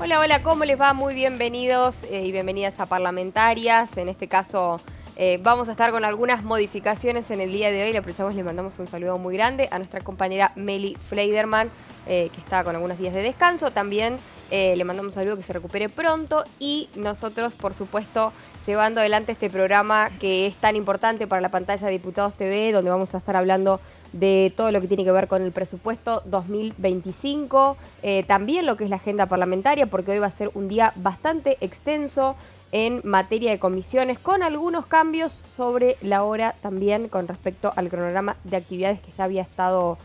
Hola, hola, ¿cómo les va? Muy bienvenidos y bienvenidas a Parlamentarias. En este caso vamos a estar con algunas modificaciones en el día de hoy. Le aprovechamos, le mandamos un saludo muy grande a nuestra compañera Meli Fleiderman, que está con algunos días de descanso. También le mandamos un saludo, que se recupere pronto. Y nosotros, por supuesto, llevando adelante este programa que es tan importante para la pantalla de Diputados TV, donde vamos a estar hablando de todo lo que tiene que ver con el presupuesto 2025, también lo que es la agenda parlamentaria, porque hoy va a ser un día bastante extenso en materia de comisiones, con algunos cambios sobre la hora también con respecto al cronograma de actividades que ya había estado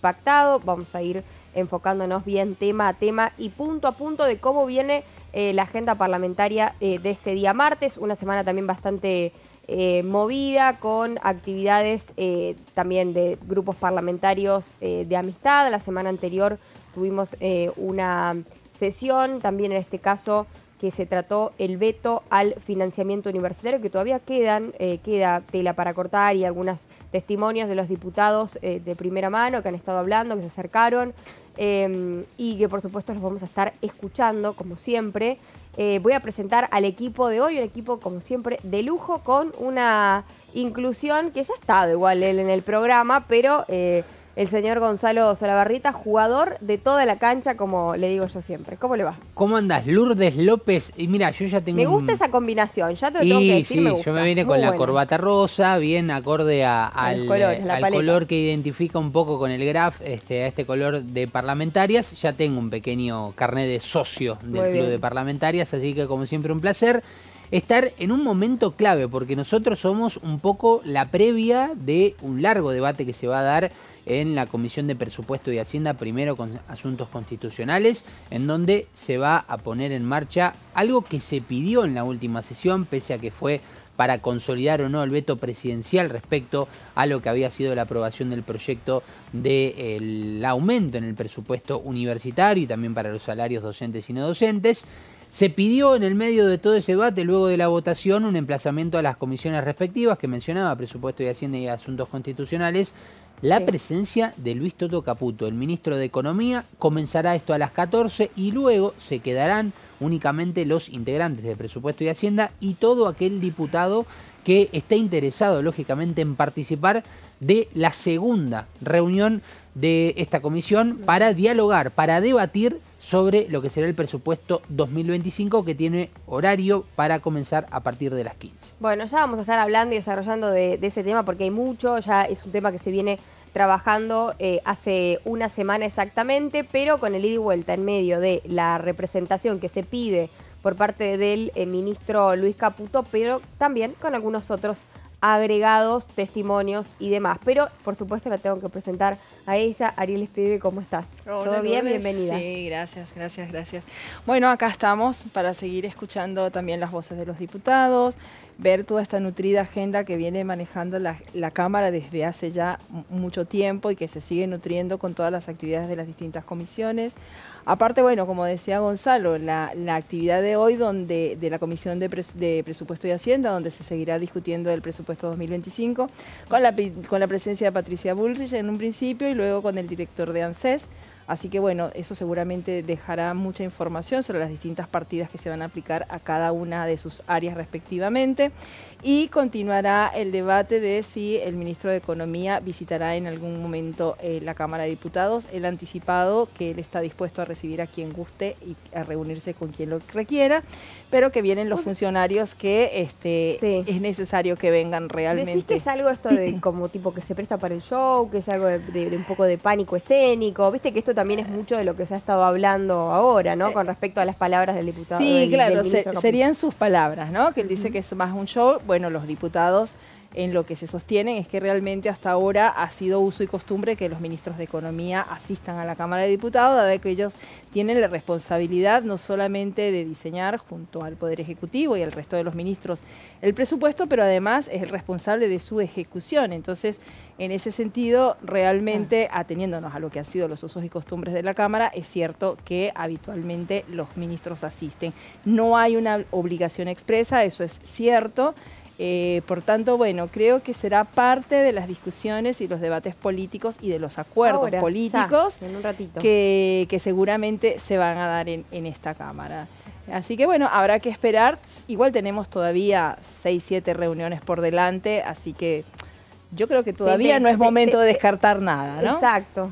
pactado. Vamos a ir enfocándonos bien tema a tema y punto a punto de cómo viene la agenda parlamentaria de este día martes, una semana también bastante movida, con actividades también de grupos parlamentarios de amistad. La semana anterior tuvimos una sesión, también en este caso, que se trató el veto al financiamiento universitario, que todavía queda tela para cortar, y algunos testimonios de los diputados de primera mano que han estado hablando, que se acercaron, y que por supuesto los vamos a estar escuchando, como siempre. Voy a presentar al equipo de hoy, un equipo como siempre de lujo, con una inclusión que ya ha estado igual él en el programa, pero el señor Gonzalo Solabarrita, jugador de toda la cancha, como le digo yo siempre. ¿Cómo le va? ¿Cómo andás? Lourdes López. Y mira, yo ya tengo... Me gusta esa combinación, ya te lo tengo que decir, sí, me gusta. yo me vine con la corbata rosa, bien acorde al color que identifica un poco con el graf, a este color de parlamentarias. Ya tengo un pequeño carnet de socio del Club de Parlamentarias, así que como siempre un placer estar en un momento clave, porque nosotros somos un poco la previa de un largo debate que se va a dar en la Comisión de Presupuesto y Hacienda, primero con asuntos constitucionales, en donde se va a poner en marcha algo que se pidió en la última sesión, pese a que fue para consolidar o no el veto presidencial respecto a lo que había sido la aprobación del proyecto del aumento en el presupuesto universitario y también para los salarios docentes y no docentes. Se pidió en el medio de todo ese debate, luego de la votación, un emplazamiento a las comisiones respectivas que mencionaba, Presupuesto y Hacienda y Asuntos Constitucionales, la presencia de Luis Toto Caputo, el ministro de Economía. Comenzará esto a las 14 y luego se quedarán únicamente los integrantes de Presupuesto y Hacienda y todo aquel diputado que esté interesado, lógicamente, en participar de la segunda reunión de esta comisión para dialogar, para debatir sobre lo que será el presupuesto 2025, que tiene horario para comenzar a partir de las 15. Bueno, ya vamos a estar hablando y desarrollando de ese tema, porque hay mucho, ya es un tema que se viene trabajando hace una semana exactamente, pero con el ida y vuelta en medio de la representación que se pide por parte del ministro Luis Caputo, pero también con algunos otros agregados, testimonios y demás. Pero, por supuesto, la tengo que presentar a ella. Ariel Espíritu, ¿cómo estás? Hola, ¿Todo bien? Lourdes. Bienvenida. Sí, gracias. Bueno, acá estamos para seguir escuchando también las voces de los diputados, ver toda esta nutrida agenda que viene manejando la Cámara desde hace ya mucho tiempo y que se sigue nutriendo con todas las actividades de las distintas comisiones. Aparte, bueno, como decía Gonzalo, la actividad de hoy de la Comisión de Presupuesto y Hacienda, donde se seguirá discutiendo el presupuesto 2025, con la presencia de Patricia Bullrich en un principio y luego con el director de ANSES. Así que bueno, eso seguramente dejará mucha información sobre las distintas partidas que se van a aplicar a cada una de sus áreas respectivamente. Y continuará el debate de si el ministro de Economía visitará en algún momento la Cámara de Diputados. Él ha anticipado que él está dispuesto a recibir a quien guste y a reunirse con quien lo requiera, pero que vienen los funcionarios que es necesario que vengan realmente. ¿Decís que es algo esto de como tipo que se presta para el show, que es algo de un poco de pánico escénico? Viste que esto también es mucho de lo que se ha estado hablando ahora, ¿no? Con respecto a las palabras del diputado. Sí, claro, del serían sus palabras, ¿no? Que él dice que es más un show. Bueno, los diputados en lo que se sostienen es que realmente hasta ahora ha sido uso y costumbre que los ministros de Economía asistan a la Cámara de Diputados, dado que ellos tienen la responsabilidad no solamente de diseñar junto al Poder Ejecutivo y al resto de los ministros el presupuesto, pero además es el responsable de su ejecución. Entonces, en ese sentido, realmente, ateniéndonos a lo que han sido los usos y costumbres de la Cámara, es cierto que habitualmente los ministros asisten. No hay una obligación expresa, eso es cierto. Por tanto, bueno, creo que será parte de las discusiones y los debates políticos y de los acuerdos políticos ya, en un ratito. Que seguramente se van a dar en esta Cámara. Así que bueno, habrá que esperar. Igual tenemos todavía 6, 7 reuniones por delante, así que yo creo que todavía no es momento de descartar nada, ¿no? Exacto.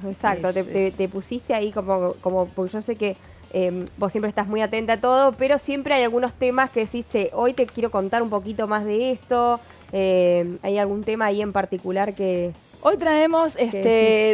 Te pusiste ahí como porque yo sé que vos siempre estás muy atenta a todo, pero siempre hay algunos temas que decís, che, hoy te quiero contar un poquito más de esto. ¿Hay algún tema ahí en particular que...? Hoy traemos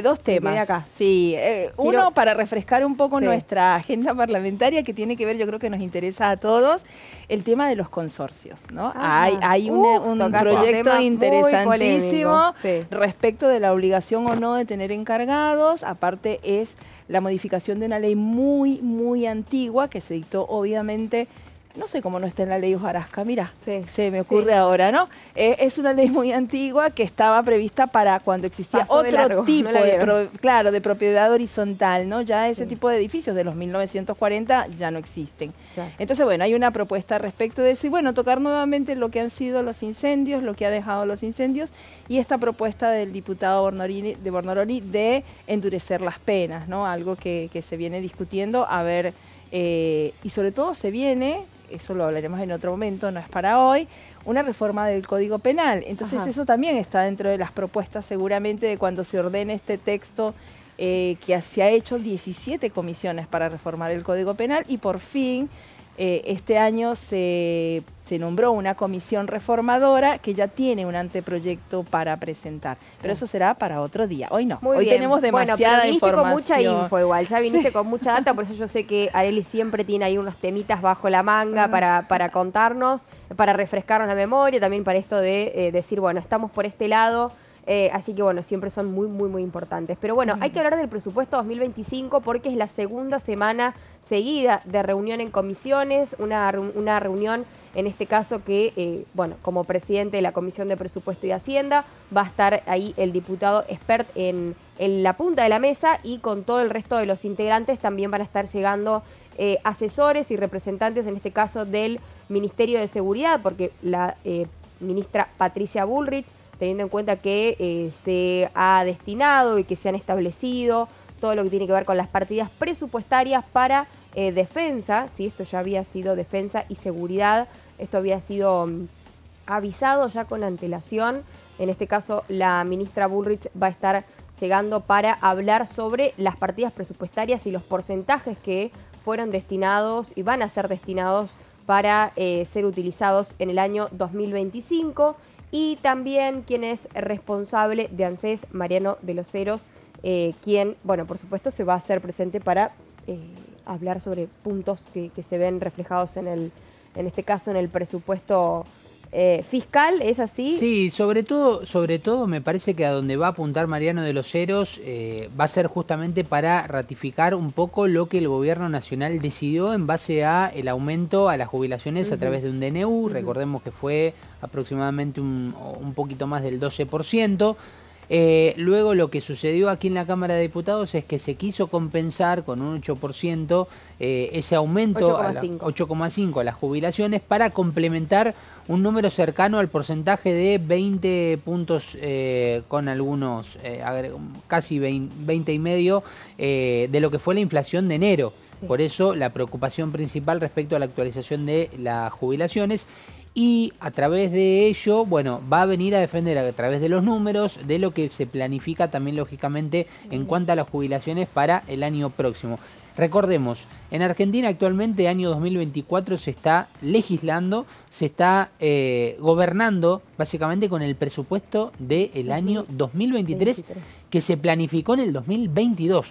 dos temas. Acá. Sí, uno para refrescar un poco nuestra agenda parlamentaria, que tiene que ver, yo creo que nos interesa a todos, el tema de los consorcios, ¿no? Hay un proyecto interesantísimo respecto de la obligación o no de tener encargados. Aparte es la modificación de una ley muy, muy antigua que se dictó obviamente... No sé cómo no está en la ley Hojarasca, mira, se me ocurre ahora, ¿no? Es una ley muy antigua que estaba prevista para cuando existía otro tipo de propiedad horizontal, ¿no? Ya ese tipo de edificios de los 1940 ya no existen. Claro. Entonces, bueno, hay una propuesta respecto de eso y, bueno, tocar nuevamente lo que han sido los incendios, lo que ha dejado los incendios y esta propuesta del diputado Bornoroli de endurecer las penas, ¿no? Algo que se viene discutiendo, a ver... y sobre todo se viene, eso lo hablaremos en otro momento, no es para hoy, una reforma del Código Penal. Entonces eso también está dentro de las propuestas seguramente de cuando se ordene este texto que se ha hecho 17 comisiones para reformar el Código Penal y por fin este año se nombró una comisión reformadora que ya tiene un anteproyecto para presentar. Pero eso será para otro día. Hoy no. Hoy tenemos demasiada información. Con mucha info igual. Ya viniste con mucha data, por eso yo sé que Arely siempre tiene ahí unos temitas bajo la manga para contarnos, para refrescarnos la memoria, también para esto de decir, bueno, estamos por este lado. Así que bueno, siempre son muy, muy, muy importantes. Pero bueno, hay que hablar del presupuesto 2025 porque es la segunda semana seguida de reunión en comisiones, una reunión en este caso que, bueno, como presidente de la Comisión de Presupuesto y Hacienda va a estar ahí el diputado expert en la punta de la mesa y con todo el resto de los integrantes también van a estar llegando asesores y representantes, en este caso del Ministerio de Seguridad, porque la ministra Patricia Bullrich, teniendo en cuenta que se ha destinado y que se han establecido todo lo que tiene que ver con las partidas presupuestarias para defensa, ¿sí? Esto ya había sido defensa y seguridad, esto había sido avisado ya con antelación. En este caso, la ministra Bullrich va a estar llegando para hablar sobre las partidas presupuestarias y los porcentajes que fueron destinados y van a ser destinados para ser utilizados en el año 2025. Y también quien es responsable de ANSES, Mariano de los Heros, quien, bueno, por supuesto se va a hacer presente para hablar sobre puntos que se ven reflejados en este caso en el presupuesto fiscal, ¿es así? Sí, sobre todo me parece que a donde va a apuntar Mariano de los Heros va a ser justamente para ratificar un poco lo que el gobierno nacional decidió en base a el aumento a las jubilaciones a través de un DNU, recordemos que fue aproximadamente un poquito más del 12%. Luego lo que sucedió aquí en la Cámara de Diputados es que se quiso compensar con un 8% ese aumento 8,5 a las jubilaciones para complementar un número cercano al porcentaje de 20 puntos con algunos, casi 20 y medio de lo que fue la inflación de enero. Sí. Por eso la preocupación principal respecto a la actualización de las jubilaciones. Y a través de ello, bueno, va a venir a defender a través de los números de lo que se planifica también lógicamente en cuanto a las jubilaciones para el año próximo. Recordemos, en Argentina actualmente, año 2024, se está legislando, se está gobernando básicamente con el presupuesto del año 2023 que se planificó en el 2022,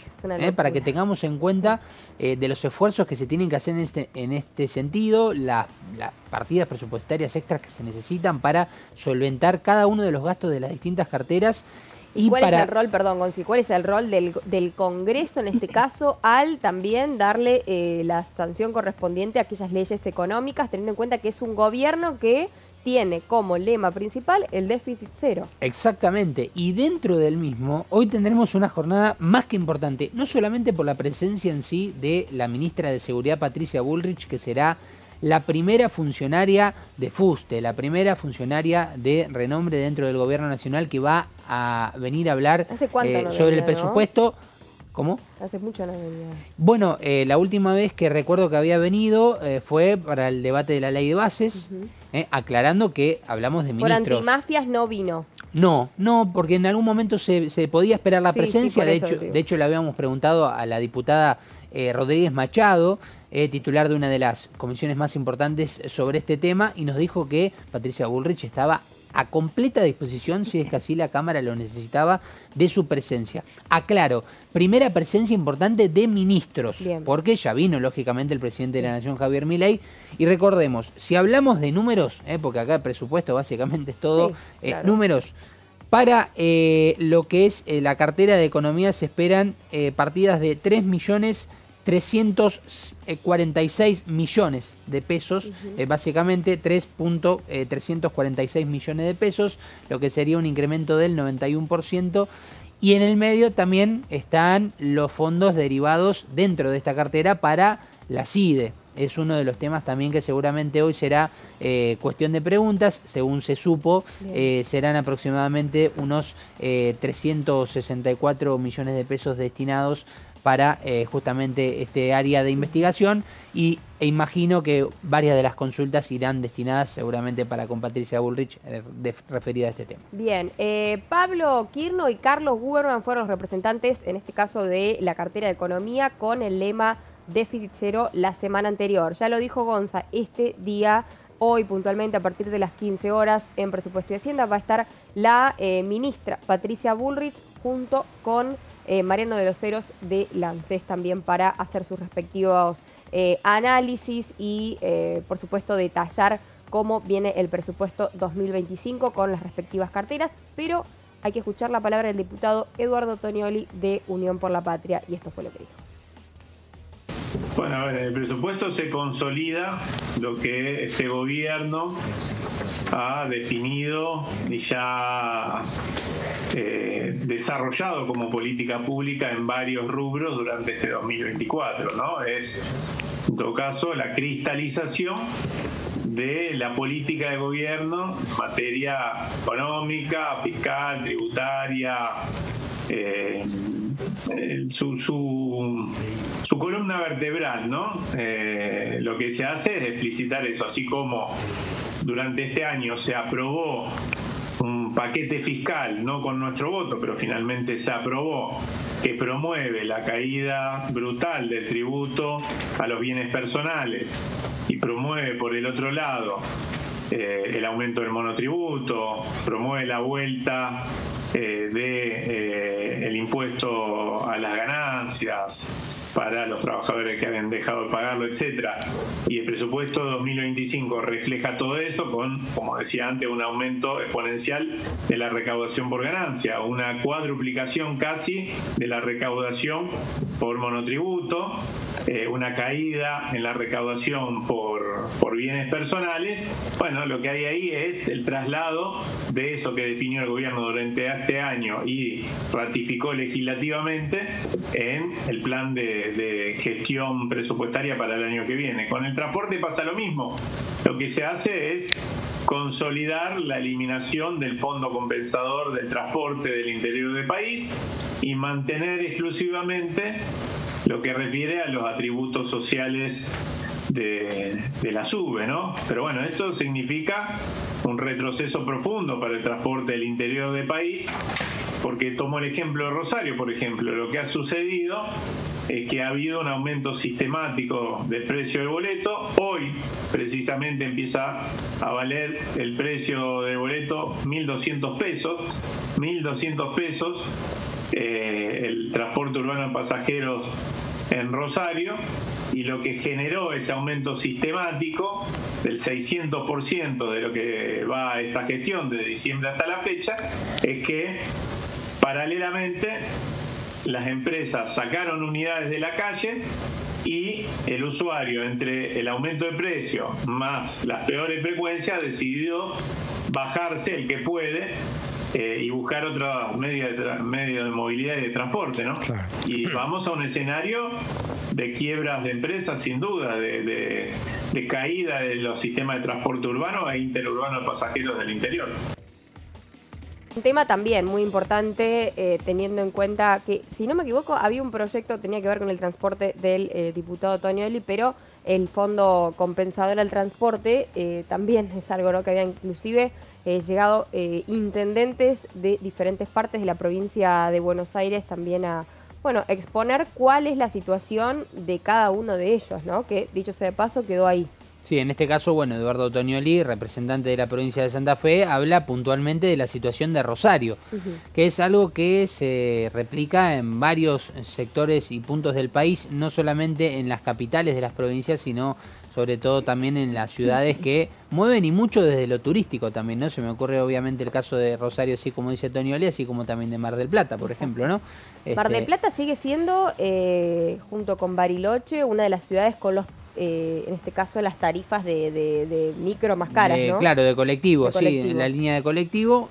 para que tengamos en cuenta de los esfuerzos que se tienen que hacer en este sentido, las partidas presupuestarias extras que se necesitan para solventar cada uno de los gastos de las distintas carteras. ¿Y cuál es el rol, perdón, Gonzi, cuál es el rol del Congreso en este caso al también darle la sanción correspondiente a aquellas leyes económicas, teniendo en cuenta que es un gobierno que tiene como lema principal el déficit cero? Exactamente, y dentro del mismo, hoy tendremos una jornada más que importante, no solamente por la presencia en sí de la ministra de Seguridad Patricia Bullrich, que será la primera funcionaria de fuste, la primera funcionaria de renombre dentro del gobierno nacional que va a venir a hablar sobre el presupuesto. ¿Cómo? Hace mucho no venía. Bueno, la última vez que recuerdo que había venido fue para el debate de la ley de bases, aclarando que hablamos de ministros. Por antimafias no vino. No, porque en algún momento se podía esperar la presencia. De hecho, le habíamos preguntado a la diputada Rodríguez Machado, titular de una de las comisiones más importantes sobre este tema, y nos dijo que Patricia Bullrich estaba a completa disposición, si es que así la Cámara lo necesitaba, de su presencia. Aclaro, primera presencia importante de ministros, porque ya vino lógicamente el presidente de la Nación, Javier Milei, y recordemos, si hablamos de números, porque acá el presupuesto básicamente es todo números, para lo que es la cartera de economía se esperan partidas de 3.346 millones de pesos, básicamente 3.346 millones de pesos, lo que sería un incremento del 91%, y en el medio también están los fondos derivados dentro de esta cartera para la CIDE. Es uno de los temas también que seguramente hoy será cuestión de preguntas. Según se supo, serán aproximadamente unos 364 millones de pesos destinados para justamente este área de investigación, e imagino que varias de las consultas irán destinadas seguramente para con Patricia Bullrich referida a este tema. Bien, Pablo Quirno y Carlos Guberman fueron los representantes, en este caso de la cartera de economía, con el lema déficit cero la semana anterior. Ya lo dijo Gonza, este día, hoy puntualmente a partir de las 15 horas en Presupuesto y Hacienda va a estar la ministra Patricia Bullrich junto con Mariano de los Heros de ANSES también para hacer sus respectivos análisis y por supuesto detallar cómo viene el presupuesto 2025 con las respectivas carteras, pero hay que escuchar la palabra del diputado Eduardo Tonioli de Unión por la Patria, y esto fue lo que dijo. Bueno, a ver, en el presupuesto se consolida lo que este gobierno ha definido y ya desarrollado como política pública en varios rubros durante este 2024, ¿no? Es, en todo caso, la cristalización de la política de gobierno en materia económica, fiscal, tributaria, su columna vertebral, ¿no? Lo que se hace es explicitar eso, así como durante este año se aprobó un paquete fiscal, no con nuestro voto, pero finalmente se aprobó, que promueve la caída brutal del tributo a los bienes personales y promueve por el otro lado el aumento del monotributo, promueve la vuelta el impuesto a las ganancias para los trabajadores que habían dejado de pagarlo, etcétera. Y el presupuesto 2025 refleja todo eso con, como decía antes, un aumento exponencial de la recaudación por ganancia, una cuadruplicación casi de la recaudación por monotributo, una caída en la recaudación por bienes personales. Bueno, lo que hay ahí es el traslado de eso que definió el gobierno durante este año y ratificó legislativamente en el plan de gestión presupuestaria para el año que viene. Con el transporte pasa lo mismo. Lo que se hace es consolidar la eliminación del fondo compensador del transporte del interior del país y mantener exclusivamente lo que refiere a los atributos sociales de la SUBE, ¿no? Pero bueno, esto significa un retroceso profundo para el transporte del interior del país, porque tomo el ejemplo de Rosario, por ejemplo. Lo que ha sucedido es que ha habido un aumento sistemático del precio del boleto. Hoy, precisamente, empieza a valer el precio del boleto 1.200 pesos. 1.200 pesos el transporte urbano de pasajeros en Rosario, y lo que generó ese aumento sistemático del 600% de lo que va a esta gestión desde diciembre hasta la fecha es que paralelamente las empresas sacaron unidades de la calle y el usuario, entre el aumento de precio más las peores frecuencias, decidió bajarse el que puede y buscar otros medios de movilidad y de transporte, ¿no? Claro. Y vamos a un escenario de quiebras de empresas, sin duda, de de caída de los sistemas de transporte urbano e interurbano de pasajeros del interior. Un tema también muy importante, teniendo en cuenta que, si no me equivoco, había un proyecto que tenía que ver con el transporte del diputado Tonioli, pero el fondo compensador al transporte también es algo, ¿no?, que había inclusive llegado intendentes de diferentes partes de la provincia de Buenos Aires también a, bueno, exponer cuál es la situación de cada uno de ellos, ¿no?, que dicho sea de paso quedó ahí. Sí, en este caso, bueno, Eduardo Tonioli, representante de la provincia de Santa Fe, habla puntualmente de la situación de Rosario, que es algo que se replica en varios sectores y puntos del país, no solamente en las capitales de las provincias, sino sobre todo también en las ciudades que mueven y mucho desde lo turístico también, ¿no? Se me ocurre obviamente el caso de Rosario, así como dice Tonioli, así como también de Mar del Plata, por ejemplo, ¿no? Mar del Plata sigue siendo, junto con Bariloche, una de las ciudades con los en este caso las tarifas de micro más caras, ¿no? Claro, de colectivo, sí, en la línea de colectivo,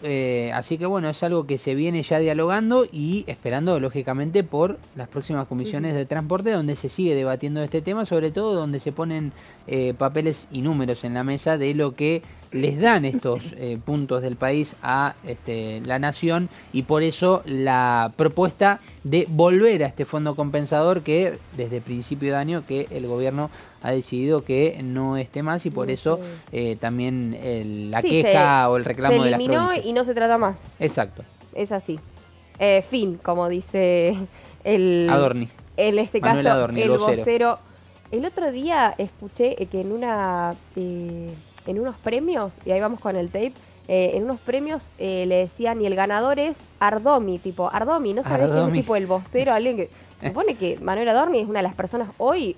así que bueno, es algo que se viene ya dialogando y esperando lógicamente por las próximas comisiones de transporte, donde se sigue debatiendo este tema, sobre todo donde se ponen papeles y números en la mesa de lo que les dan estos puntos del país a la nación, y por eso la propuesta de volver a este fondo compensador que desde principio de año que el gobierno ha decidido que no esté más, y por eso también la queja o el reclamo de las provincias. Se eliminó y no se trata más. Exacto. Es así. Fin, como dice el Adorni. En este Manuel caso, Adorni, el vocero. El otro día escuché que en unos premios, y ahí vamos con el tape, en unos premios le decían, y el ganador es Ardomi, tipo Ardomi, ¿no sabés quién es, tipo el vocero? Alguien que se supone que Manuel Adorni es una de las personas hoy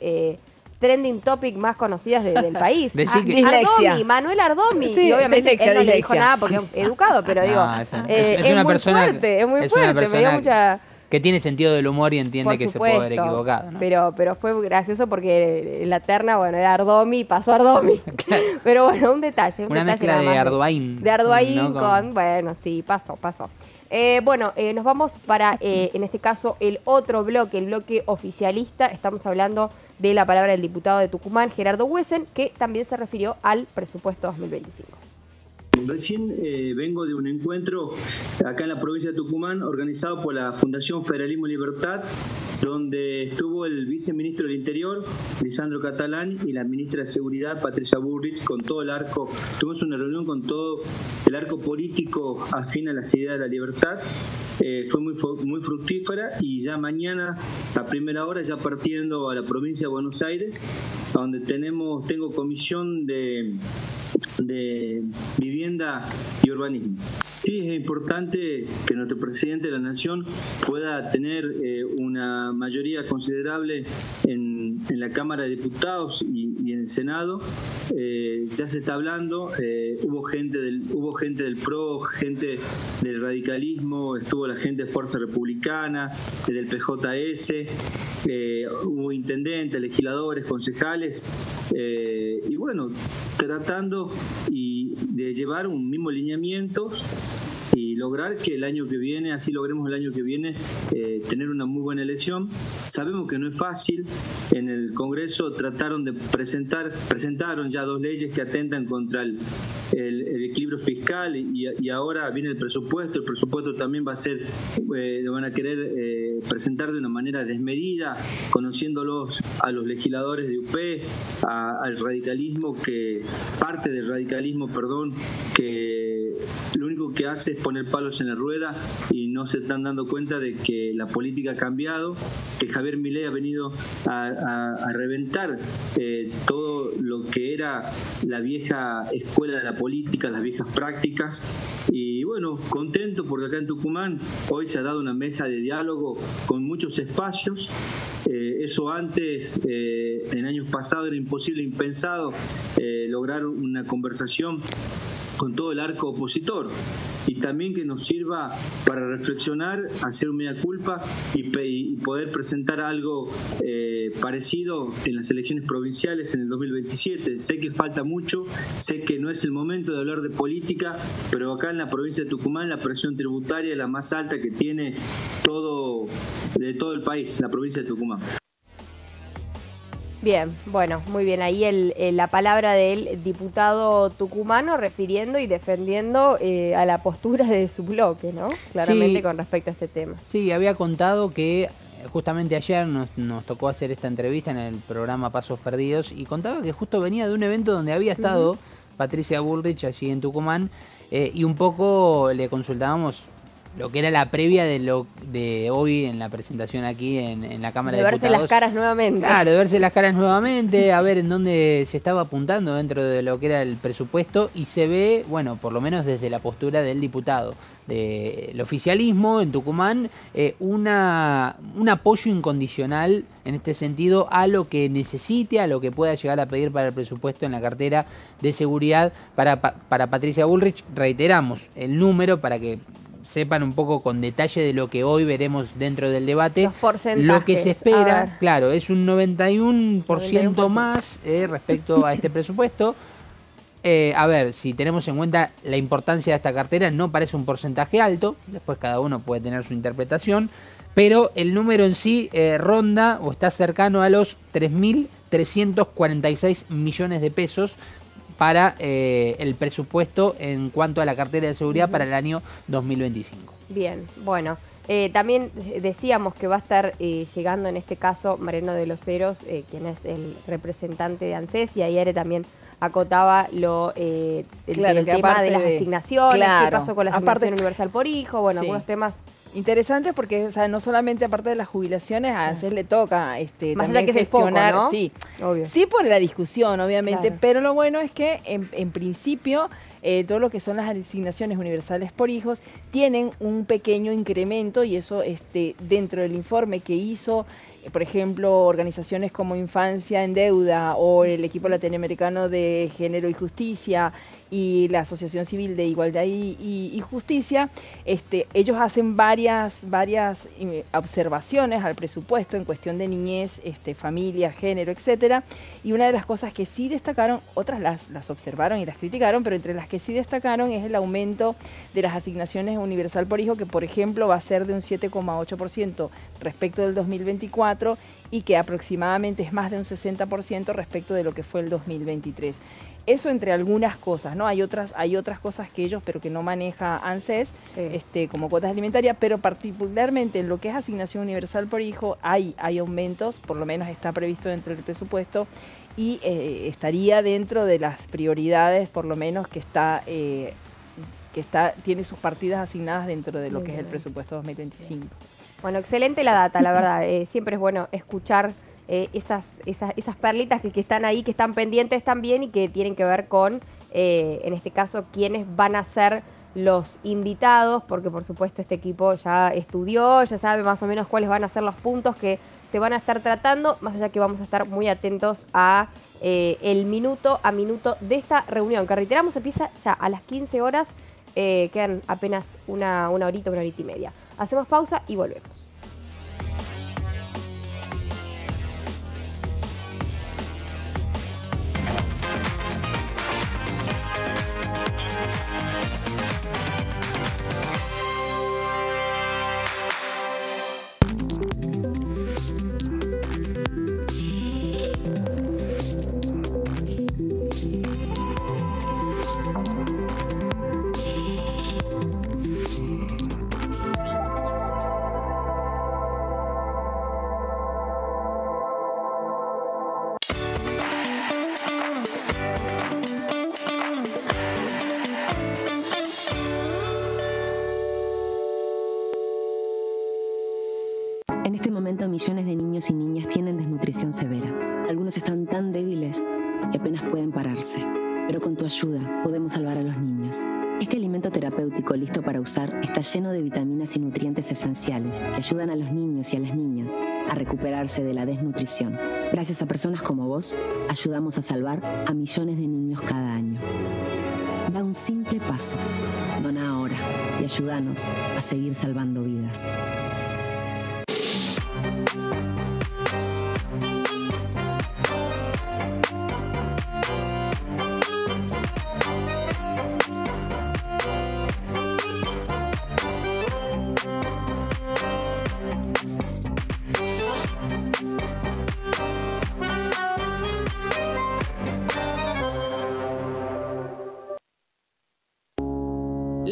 trending topic más conocidas del país. Ardomi, Manuel Ardomi. Sí, y obviamente él no le dijo nada porque es educado, pero digo, es una persona fuerte, es muy fuerte, me dio mucha... Que tiene sentido del humor y entiende que se puede haber equivocado, ¿no? Pero fue gracioso porque la terna, bueno, era Ardomi y pasó Ardomi. Pero bueno, un detalle. Una mezcla de Ardoain. De Ardoain, ¿no? con... Bueno, sí, pasó. Bueno, nos vamos para, en este caso, el otro bloque, el bloque oficialista. Estamos hablando de la palabra del diputado de Tucumán, Gerardo Huesen, que también se refirió al presupuesto 2025. Recién vengo de un encuentro acá en la provincia de Tucumán organizado por la Fundación Federalismo y Libertad, donde estuvo el viceministro del Interior, Lisandro Catalán, y la ministra de Seguridad, Patricia Bullrich, con todo el arco. Tuvimos una reunión con todo el arco político afín a las ideas de la libertad. Fue muy fructífera, y ya mañana, a primera hora, ya partiendo a la provincia de Buenos Aires, donde tengo comisión de vivienda y urbanismo. Sí, es importante que nuestro presidente de la Nación pueda tener una mayoría considerable en la Cámara de Diputados y en el Senado. Ya se está hablando, hubo gente del PRO, gente del radicalismo, estuvo la gente de Fuerza Republicana, del PJS, hubo intendentes, legisladores, concejales, y bueno, tratando de llevar un mismo lineamiento y lograr que el año que viene, así logremos el año que viene, tener una muy buena elección. Sabemos que no es fácil. En el Congreso trataron de presentaron ya 2 leyes que atentan contra el equilibrio fiscal, y ahora viene el presupuesto. El presupuesto también va a ser, lo van a querer presentar de una manera desmedida, conociéndolos a los legisladores de UP, al radicalismo, parte del radicalismo, que lo único que hace es poner palos en la rueda, y no se están dando cuenta de que la política ha cambiado, que Javier Milei ha venido a reventar todo lo que era la vieja escuela de la política, las viejas prácticas. Y bueno, contento porque acá en Tucumán hoy se ha dado una mesa de diálogo con muchos espacios. Eso antes, en años pasados, era imposible, impensado lograr una conversación con todo el arco opositor, y también que nos sirva para reflexionar, hacer un mea culpa y poder presentar algo parecido en las elecciones provinciales en el 2027. Sé que falta mucho, sé que no es el momento de hablar de política, pero acá en la provincia de Tucumán la presión tributaria es la más alta que tiene de todo el país, la provincia de Tucumán. Bien, bueno, muy bien. Ahí la palabra del diputado tucumano refiriendo y defendiendo a la postura de su bloque, ¿no? Claramente sí, con respecto a este tema. Sí, había contado que justamente ayer nos tocó hacer esta entrevista en el programa Pasos Perdidos y contaba que justo venía de un evento donde había estado Patricia Bullrich allí en Tucumán y un poco le consultábamos lo que era la previa de hoy en la presentación aquí en la Cámara de Diputados. De verse las caras nuevamente. Claro, de verse las caras nuevamente, a ver en dónde se estaba apuntando dentro de lo que era el presupuesto y se ve, bueno, por lo menos desde la postura del diputado del oficialismo en Tucumán, un apoyo incondicional en este sentido a lo que necesite, a lo que pueda llegar a pedir para el presupuesto en la cartera de seguridad para Patricia Bullrich. Reiteramos el número para que sepan un poco con detalle de lo que hoy veremos dentro del debate. Los porcentajes. Lo que se espera, claro, es un 91% más respecto a este presupuesto. A ver, si tenemos en cuenta la importancia de esta cartera, no parece un porcentaje alto, después cada uno puede tener su interpretación, pero el número en sí ronda o está cercano a los 3.346 millones de pesos para el presupuesto en cuanto a la cartera de seguridad para el año 2025. Bien, bueno. También decíamos que va a estar llegando en este caso Mariano de los Heros, quien es el representante de ANSES, y ayer también acotaba el tema de las asignaciones, qué pasó con la asignación universal por hijo, bueno, algunos temas. Interesante porque, o sea, no solamente aparte de las jubilaciones, a ANSES le toca más allá que gestionar, poco, ¿no? Sí, obvio. Sí, por la discusión, obviamente, claro. Pero lo bueno es que en principio todo lo que son las asignaciones universales por hijos tienen un pequeño incremento y eso dentro del informe que hizo, por ejemplo, organizaciones como Infancia en Deuda o el equipo latinoamericano de Género y Justicia y la Asociación Civil de Igualdad y Justicia, ellos hacen varias observaciones al presupuesto en cuestión de niñez, familia, género, etcétera. Y una de las cosas que sí destacaron, otras las observaron y las criticaron, pero entre las que sí destacaron es el aumento de las asignaciones universal por hijo, que por ejemplo va a ser de un 7,8% respecto del 2024 y que aproximadamente es más de un 60% respecto de lo que fue el 2023. Eso entre algunas cosas, ¿no? Hay otras cosas que ellos, pero que no maneja ANSES, como cuotas alimentarias, pero particularmente en lo que es asignación universal por hijo hay aumentos, por lo menos está previsto dentro del presupuesto y estaría dentro de las prioridades, por lo menos que tiene sus partidas asignadas dentro de lo que es el presupuesto 2025. Bueno, excelente la data, la verdad. Siempre es bueno escuchar esas perlitas que están ahí, que están pendientes también y que tienen que ver con, en este caso, quiénes van a ser los invitados, porque por supuesto este equipo ya estudió, ya sabe más o menos cuáles van a ser los puntos que se van a estar tratando, más allá que vamos a estar muy atentos a el minuto a minuto de esta reunión, que reiteramos empieza ya a las 15 horas, quedan apenas una horita y media. Hacemos pausa y volvemos. En este momento millones de niños y niñas tienen desnutrición severa. Algunos están tan débiles que apenas pueden pararse. Pero con tu ayuda podemos salvar a los niños. Este alimento terapéutico listo para usar está lleno de vitaminas y nutrientes esenciales que ayudan a los niños y a las niñas a recuperarse de la desnutrición. Gracias a personas como vos, ayudamos a salvar a millones de niños cada año. Da un simple paso. Dona ahora y ayúdanos a seguir salvando vidas.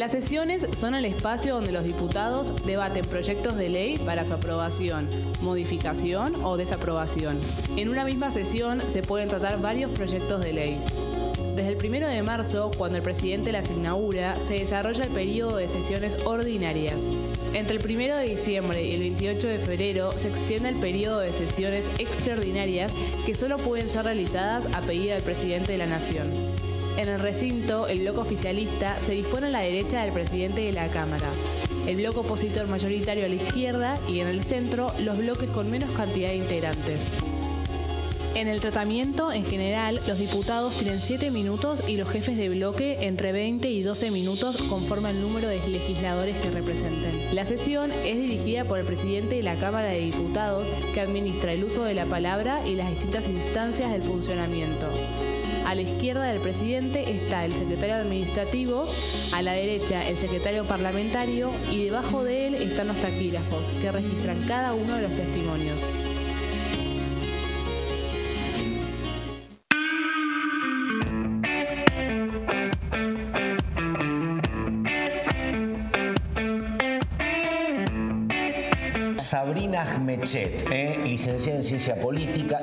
Las sesiones son el espacio donde los diputados debaten proyectos de ley para su aprobación, modificación o desaprobación. En una misma sesión se pueden tratar varios proyectos de ley. Desde el 1 de marzo, cuando el presidente las inaugura, se desarrolla el periodo de sesiones ordinarias. Entre el 1 de diciembre y el 28 de febrero se extiende el periodo de sesiones extraordinarias que solo pueden ser realizadas a pedido del presidente de la Nación. En el recinto, el bloque oficialista se dispone a la derecha del presidente de la Cámara, el bloque opositor mayoritario a la izquierda y en el centro los bloques con menos cantidad de integrantes. En el tratamiento, en general, los diputados tienen 7 minutos y los jefes de bloque entre 20 y 12 minutos conforme al número de legisladores que representen. La sesión es dirigida por el presidente de la Cámara de Diputados, que administra el uso de la palabra y las distintas instancias del funcionamiento. A la izquierda del presidente está el secretario administrativo, a la derecha el secretario parlamentario y debajo de él están los taquígrafos, que registran cada uno de los testimonios. Sabrina Ahmedchet, licenciada en Ciencia Política.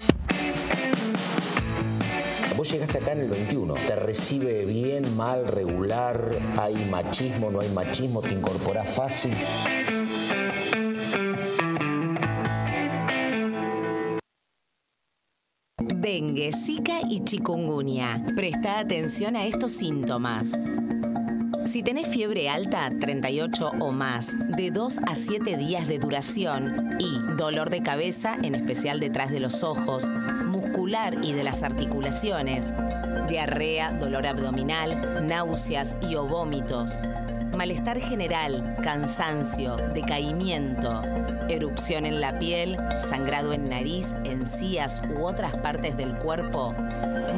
Vos llegaste acá en el 21, ¿te recibe bien, mal, regular? ¿Hay machismo, no hay machismo? ¿Te incorporás fácil? Dengue, Zika y chikungunya. Presta atención a estos síntomas. Si tenés fiebre alta, 38 o más, de 2 a 7 días de duración y dolor de cabeza, en especial detrás de los ojos, muscular y de las articulaciones, diarrea, dolor abdominal, náuseas y o vómitos, malestar general, cansancio, decaimiento, erupción en la piel, sangrado en nariz, encías u otras partes del cuerpo,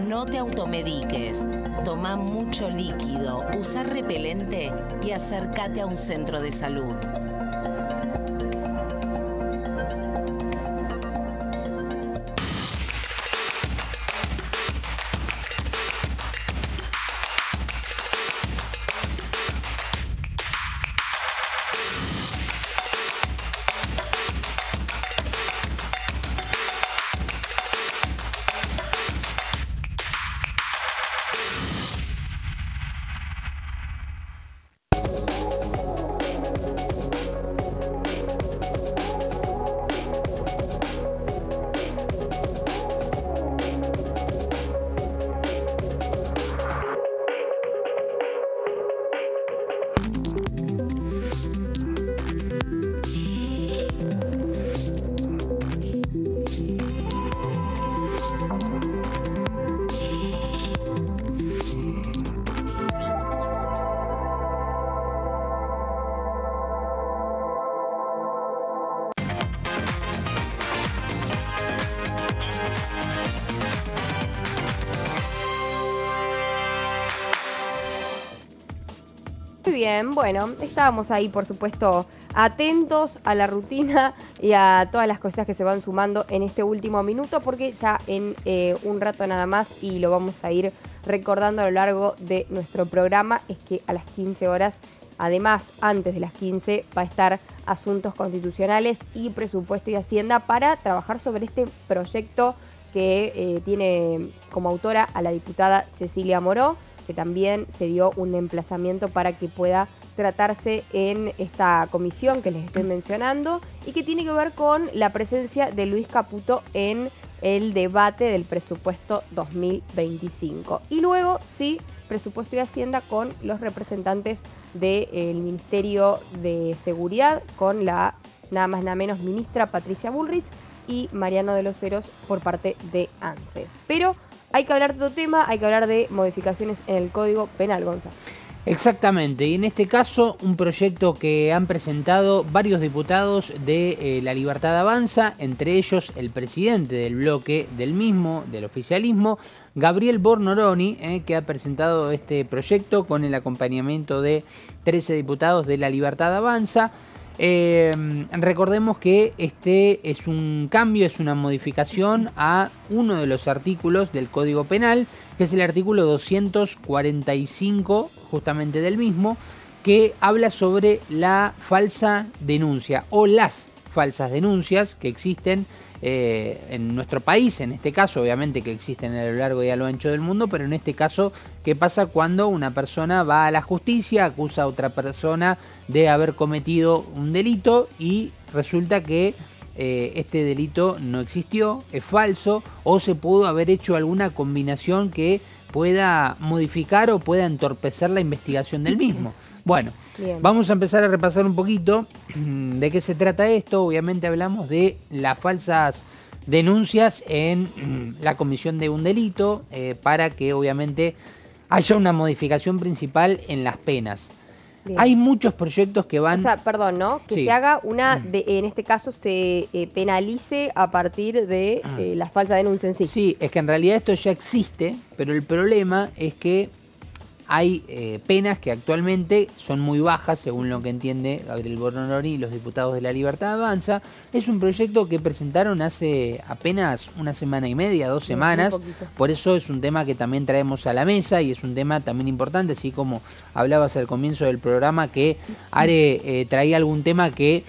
no te automediques, toma mucho líquido, usa repelente y acércate a un centro de salud. Bien, bueno, estábamos ahí, por supuesto, atentos a la rutina y a todas las cosas que se van sumando en este último minuto, porque ya en un rato nada más, y lo vamos a ir recordando a lo largo de nuestro programa, es que a las 15 horas, además, antes de las 15, va a estar Asuntos Constitucionales y Presupuesto y Hacienda para trabajar sobre este proyecto que tiene como autora a la diputada Cecilia Moró, que también se dio un emplazamiento para que pueda tratarse en esta comisión que les estoy mencionando y que tiene que ver con la presencia de Luis Caputo en el debate del presupuesto 2025. Y luego, sí, Presupuesto y Hacienda con los representantes del Ministerio de Seguridad, con la nada más nada menos ministra Patricia Bullrich y Mariano de los Heros por parte de ANSES. Pero hay que hablar de otro tema, hay que hablar de modificaciones en el Código Penal, Gonzalo. Exactamente, y en este caso un proyecto que han presentado varios diputados de La Libertad Avanza, entre ellos el presidente del bloque del mismo, del oficialismo, Gabriel Bornoroni, que ha presentado este proyecto con el acompañamiento de 13 diputados de La Libertad Avanza. Recordemos que este es un cambio, es una modificación a uno de los artículos del Código Penal, que es el artículo 245 justamente del mismo, que habla sobre la falsa denuncia o las falsas denuncias que existen en nuestro país, en este caso obviamente que existen a lo largo y a lo ancho del mundo, pero en este caso, ¿qué pasa cuando una persona va a la justicia, acusa a otra persona de haber cometido un delito y resulta que este delito no existió, es falso, o se pudo haber hecho alguna combinación que pueda modificar o pueda entorpecer la investigación del mismo? Bueno, bien, vamos a empezar a repasar un poquito de qué se trata esto. Obviamente hablamos de las falsas denuncias en la comisión de un delito para que obviamente haya una modificación principal en las penas. Bien. Hay muchos proyectos que van... O sea, perdón, ¿no? Que se haga una, en este caso se penalice a partir de la falsa denuncia en sí. Sí, es que en realidad esto ya existe, pero el problema es que hay penas que actualmente son muy bajas, según lo que entiende Gabriel Borroloni y los diputados de La Libertad Avanza. Es un proyecto que presentaron hace apenas una semana y media, 2 semanas. Por eso es un tema que también traemos a la mesa y es un tema también importante, así como hablabas al comienzo del programa que Are traía algún tema que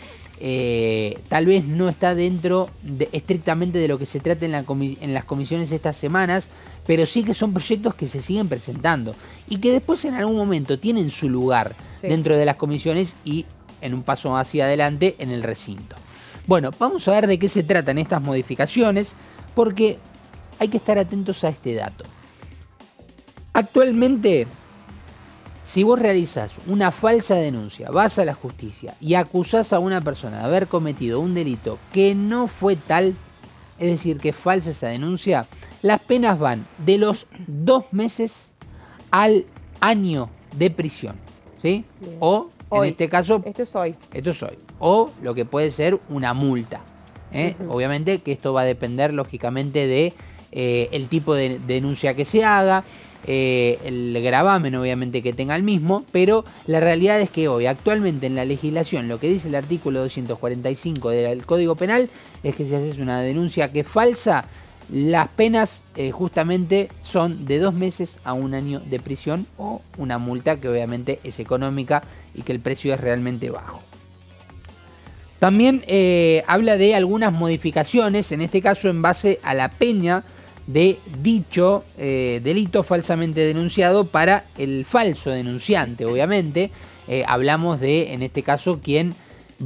tal vez no está dentro estrictamente de lo que se trata en las comisiones estas semanas, pero sí que son proyectos que se siguen presentando y que después en algún momento tienen su lugar dentro de las comisiones y en un paso hacia adelante en el recinto. Bueno, vamos a ver de qué se tratan estas modificaciones, porque hay que estar atentos a este dato. Actualmente, si vos realizás una falsa denuncia, vas a la justicia y acusás a una persona de haber cometido un delito que no fue tal, es decir, que es falsa esa denuncia, las penas van de los 2 meses al año de prisión, ¿sí? Bien. O, en este caso... Esto es hoy. Esto es hoy. O lo que puede ser una multa. Obviamente que esto va a depender, lógicamente, de el tipo de denuncia que se haga, el gravamen, obviamente, que tenga el mismo, pero la realidad es que hoy, actualmente, en la legislación, lo que dice el artículo 245 del Código Penal es que si haces una denuncia que es falsa, las penas justamente son de 2 meses a 1 año de prisión o una multa que obviamente es económica y que el precio es realmente bajo. También habla de algunas modificaciones, en este caso en base a la pena de dicho delito falsamente denunciado para el falso denunciante, obviamente. Hablamos de, en este caso, quien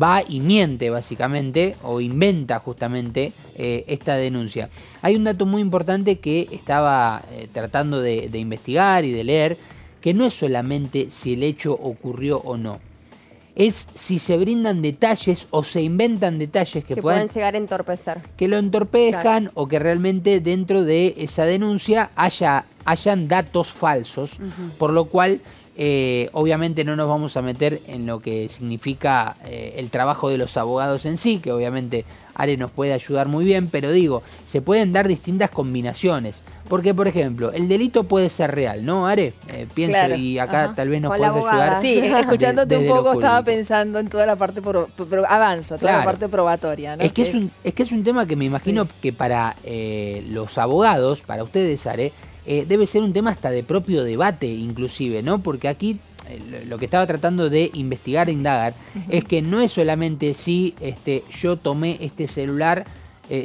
va y miente básicamente o inventa justamente esta denuncia. Hay un dato muy importante que estaba tratando de investigar y de leer, que no es solamente si el hecho ocurrió o no, es si se brindan detalles o se inventan detalles que puedan llegar a entorpecer. Que lo entorpezcan, claro, o que realmente dentro de esa denuncia hayan datos falsos, por lo cual obviamente no nos vamos a meter en lo que significa el trabajo de los abogados en sí, que obviamente Are nos puede ayudar muy bien, pero digo, se pueden dar distintas combinaciones. Porque, por ejemplo, el delito puede ser real, ¿no, Are? Pienso, claro, y acá tal vez nos puedas ayudar. Sí, escuchándote un poco estaba pensando en toda la parte avanza, toda la parte probatoria, ¿no? Es que es un tema que me imagino que para los abogados, para ustedes, Are, debe ser un tema hasta de propio debate inclusive, ¿no? Porque aquí lo que estaba tratando de investigar e indagar es que no es solamente si yo tomé este celular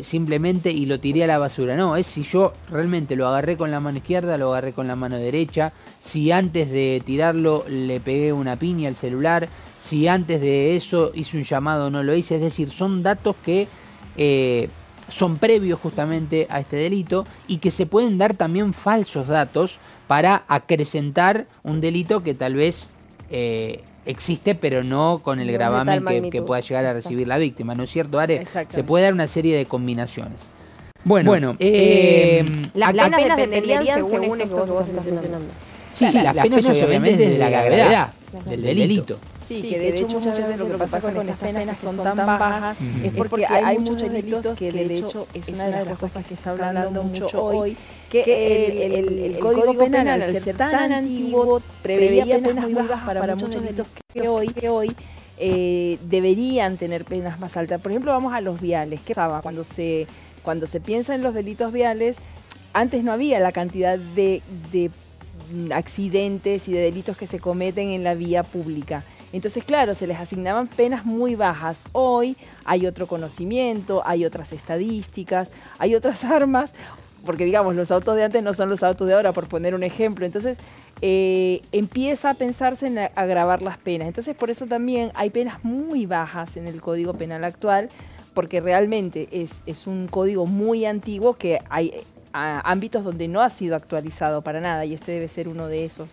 simplemente y lo tiré a la basura, no, es si yo realmente lo agarré con la mano izquierda, lo agarré con la mano derecha, si antes de tirarlo le pegué una piña al celular, si antes de eso hice un llamado o no lo hice, es decir, son datos que son previos justamente a este delito y que se pueden dar también falsos datos para acrecentar un delito que tal vez existe, pero no con el gravamen que pueda llegar a recibir la víctima, ¿no es cierto, Are? Se puede dar una serie de combinaciones. Bueno, las penas dependerían según esto que vos estás mencionando. Sí, las penas obviamente desde la gravedad del delito. Sí, que de hecho muchas veces lo que pasa con estas penas que son tan bajas es porque hay muchos delitos que de hecho es una de las cosas que está hablando mucho hoy, que el Código Penal, al ser tan antiguo, preveía penas muy bajas para muchos delitos que hoy deberían tener penas más altas. Por ejemplo, vamos a los viales. ¿Qué pasaba? Cuando se piensa en los delitos viales, antes no había la cantidad de accidentes y de delitos que se cometen en la vía pública. Entonces, claro, se les asignaban penas muy bajas. Hoy hay otro conocimiento, hay otras estadísticas, hay otras armas, porque digamos, los autos de antes no son los autos de ahora, por poner un ejemplo. Entonces, empieza a pensarse en agravar las penas. Entonces, por eso también hay penas muy bajas en el Código Penal actual, porque realmente es un código muy antiguo que hay ámbitos donde no ha sido actualizado para nada, y este debe ser uno de esos.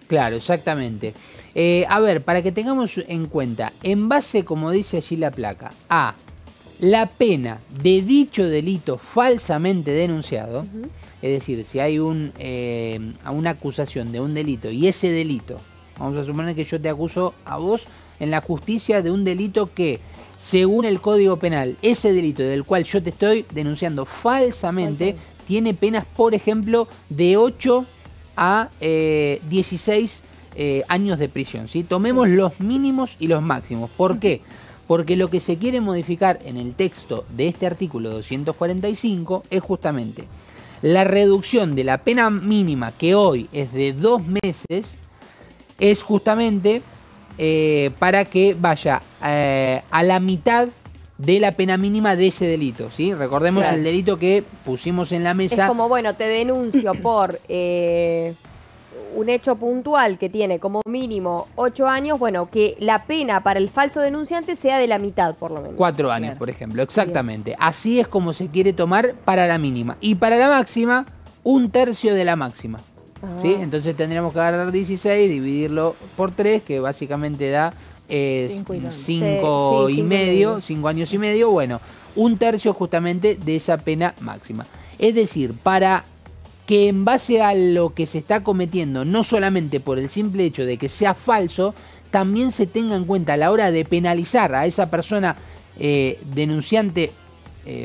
Claro, exactamente. A ver, para que tengamos en cuenta, en base, como dice allí la placa, a la pena de dicho delito falsamente denunciado, es decir, si hay una acusación de un delito y ese delito, vamos a suponer que yo te acuso a vos en la justicia de un delito que, según el Código Penal, ese delito del cual yo te estoy denunciando falsamente, tiene penas, por ejemplo, de 8 a 16 años de prisión, ¿sí? Tomemos los mínimos y los máximos. ¿Por qué? Porque lo que se quiere modificar en el texto de este artículo 245 es justamente la reducción de la pena mínima, que hoy es de 2 meses, es justamente para que vaya a la mitad de la pena mínima de ese delito, ¿sí? Recordemos el delito que pusimos en la mesa. Es como, bueno, te denuncio por un hecho puntual que tiene como mínimo 8 años, bueno, que la pena para el falso denunciante sea de la mitad, por lo menos. 4 años, por ejemplo, exactamente. Bien. Así es como se quiere tomar para la mínima. Y para la máxima, 1/3 de la máxima. ¿Sí? Entonces tendríamos que agarrar 16, dividirlo por 3, que básicamente da 5 años y medio, bueno, 1/3 justamente de esa pena máxima. Es decir, para que en base a lo que se está cometiendo, no solamente por el simple hecho de que sea falso, también se tenga en cuenta a la hora de penalizar a esa persona denunciante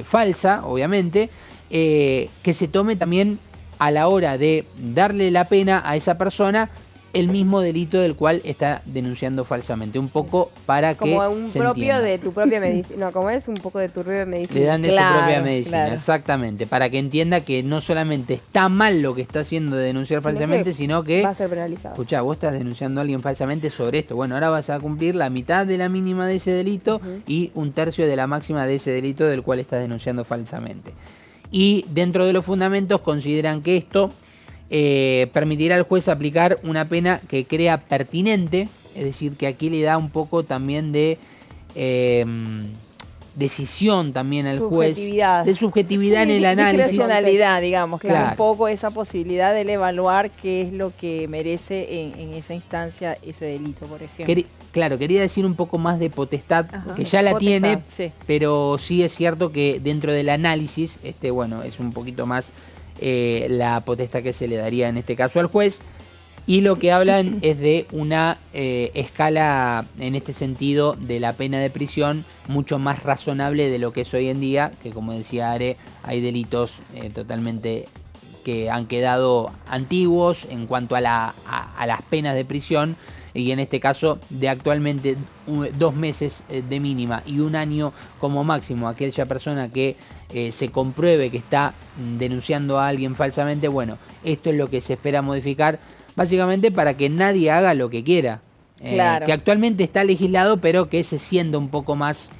falsa, obviamente, que se tome también a la hora de darle la pena a esa persona el mismo delito del cual está denunciando falsamente, un poco para que como un propio entienda. De tu propia medicina, no, como es un poco de tu propia medicina. Le dan de su propia medicina, exactamente, para que entienda que no solamente está mal lo que está haciendo de denunciar falsamente, sino que va a ser penalizado. Escuchá, vos estás denunciando a alguien falsamente sobre esto, bueno, ahora vas a cumplir la mitad de la mínima de ese delito y 1/3 de la máxima de ese delito del cual estás denunciando falsamente. Y dentro de los fundamentos consideran que esto permitirá al juez aplicar una pena que crea pertinente, es decir, que aquí le da un poco también de decisión también al juez, de subjetividad en el análisis. Discrecionalidad, digamos, claro, un poco esa posibilidad de evaluar qué es lo que merece en esa instancia ese delito, por ejemplo. Claro, quería decir un poco más de potestad, que ya la tiene, pero sí es cierto que dentro del análisis, bueno, es un poquito más la potestad que se le daría en este caso al juez, y lo que hablan es de una escala en este sentido de la pena de prisión mucho más razonable de lo que es hoy en día, que como decía Are, hay delitos totalmente que han quedado antiguos en cuanto a las penas de prisión, y en este caso de actualmente 2 meses de mínima y 1 año como máximo aquella persona que se compruebe que está denunciando a alguien falsamente. Bueno, esto es lo que se espera modificar básicamente para que nadie haga lo que quiera, que actualmente está legislado, pero que se sienta un poco más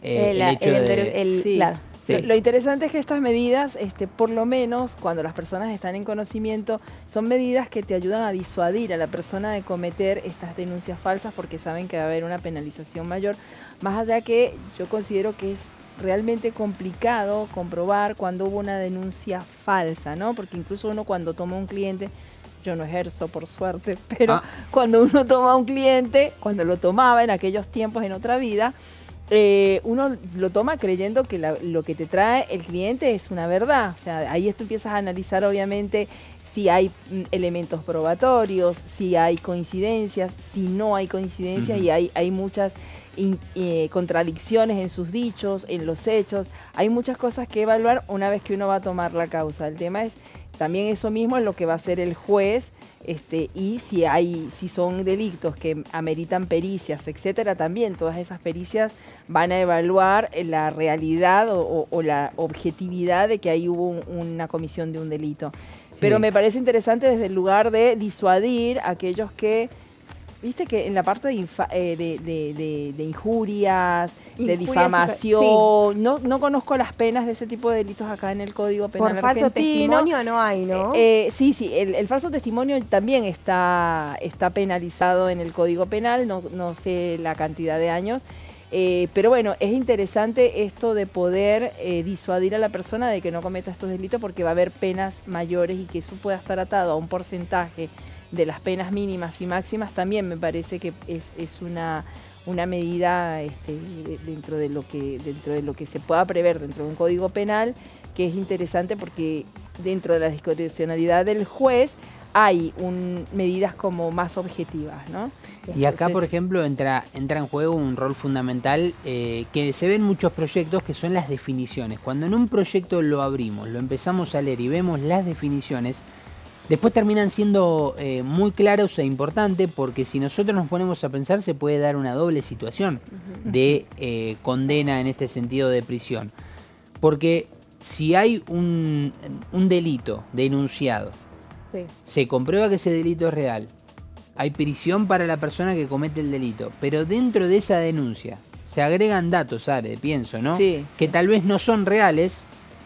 el hecho de... Claro. Sí. Lo interesante es que estas medidas, por lo menos cuando las personas están en conocimiento, son medidas que te ayudan a disuadir a la persona de cometer estas denuncias falsas, porque saben que va a haber una penalización mayor, más allá que yo considero que es realmente complicado comprobar cuando hubo una denuncia falsa, ¿no? Porque incluso uno cuando toma un cliente, yo no ejerzo por suerte, pero cuando uno toma un cliente, cuando lo tomaba en aquellos tiempos en otra vida, uno lo toma creyendo que lo que te trae el cliente es una verdad. O sea, ahí tú empiezas a analizar obviamente si hay elementos probatorios, si hay coincidencias, si no hay coincidencias, y hay muchas contradicciones en sus dichos, en los hechos. Hay muchas cosas que evaluar una vez que uno va a tomar la causa. El tema es también eso mismo es lo que va a hacer el juez, y si son delitos que ameritan pericias, etcétera, también todas esas pericias van a evaluar la realidad o la objetividad de que ahí hubo una comisión de un delito. Pero me parece interesante desde el lugar de disuadir a aquellos que... Viste que en la parte de injurias, de difamación, sí. no conozco las penas de ese tipo de delitos acá en el Código Penal argentino. Por falso testimonio no hay, ¿no? Sí, el falso testimonio también está penalizado en el Código Penal, no sé la cantidad de años. Pero bueno, es interesante esto de poder disuadir a la persona de que no cometa estos delitos, porque va a haber penas mayores y que eso pueda estar atado a un porcentaje de las penas mínimas y máximas. También me parece que es una medida dentro de lo que se pueda prever dentro de un código penal, que es interesante porque dentro de la discrecionalidad del juez hay medidas como más objetivas, ¿no? Y acá, por ejemplo, entra en juego un rol fundamental que se ve en muchos proyectos, que son las definiciones. Cuando en un proyecto lo abrimos, lo empezamos a leer y vemos las definiciones, después terminan siendo muy claros e importantes, porque si nosotros nos ponemos a pensar se puede dar una doble situación de condena en este sentido de prisión. Porque si hay un delito denunciado, sí, se comprueba que ese delito es real, hay prisión para la persona que comete el delito, pero dentro de esa denuncia se agregan datos, pienso, ¿no? Sí. Que tal vez no son reales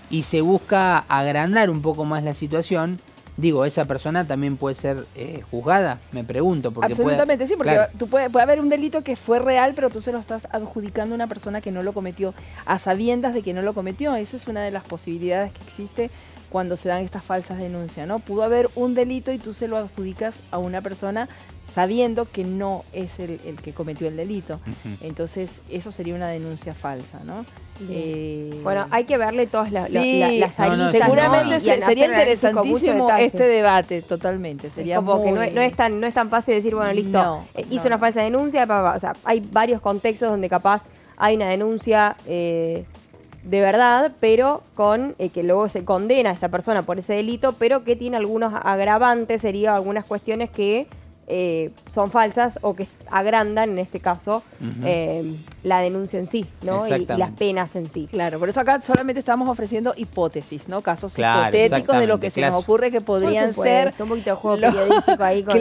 y se busca agrandar un poco más la situación. Digo, ¿esa persona también puede ser juzgada? Me pregunto. Porque absolutamente, sí, porque claro, puede haber un delito que fue real, pero tú se lo estás adjudicando a una persona que no lo cometió, a sabiendas de que no lo cometió. Esa es una de las posibilidades que existe cuando se dan estas falsas denuncias, ¿no? Pudo haber un delito y tú se lo adjudicas a una persona sabiendo que no es el que cometió el delito. Entonces, eso sería una denuncia falsa, ¿no? Bueno, hay que verle todas las aristas. Seguramente, ¿no? Sería interesantísimo este debate, totalmente. Sería como muy... que no es tan fácil decir, bueno, listo, hizo una falsa denuncia, o sea, hay varios contextos donde capaz hay una denuncia de verdad, pero con que luego se condena a esa persona por ese delito, pero que tiene algunos agravantes, sería algunas cuestiones que son falsas o que agrandan, en este caso, la denuncia en sí, ¿no? Y las penas en sí. Claro, por eso acá solamente estamos ofreciendo hipótesis, ¿no? Casos hipotéticos de lo que se nos ocurre que podrían ser. Un poquito de juego periodístico ahí con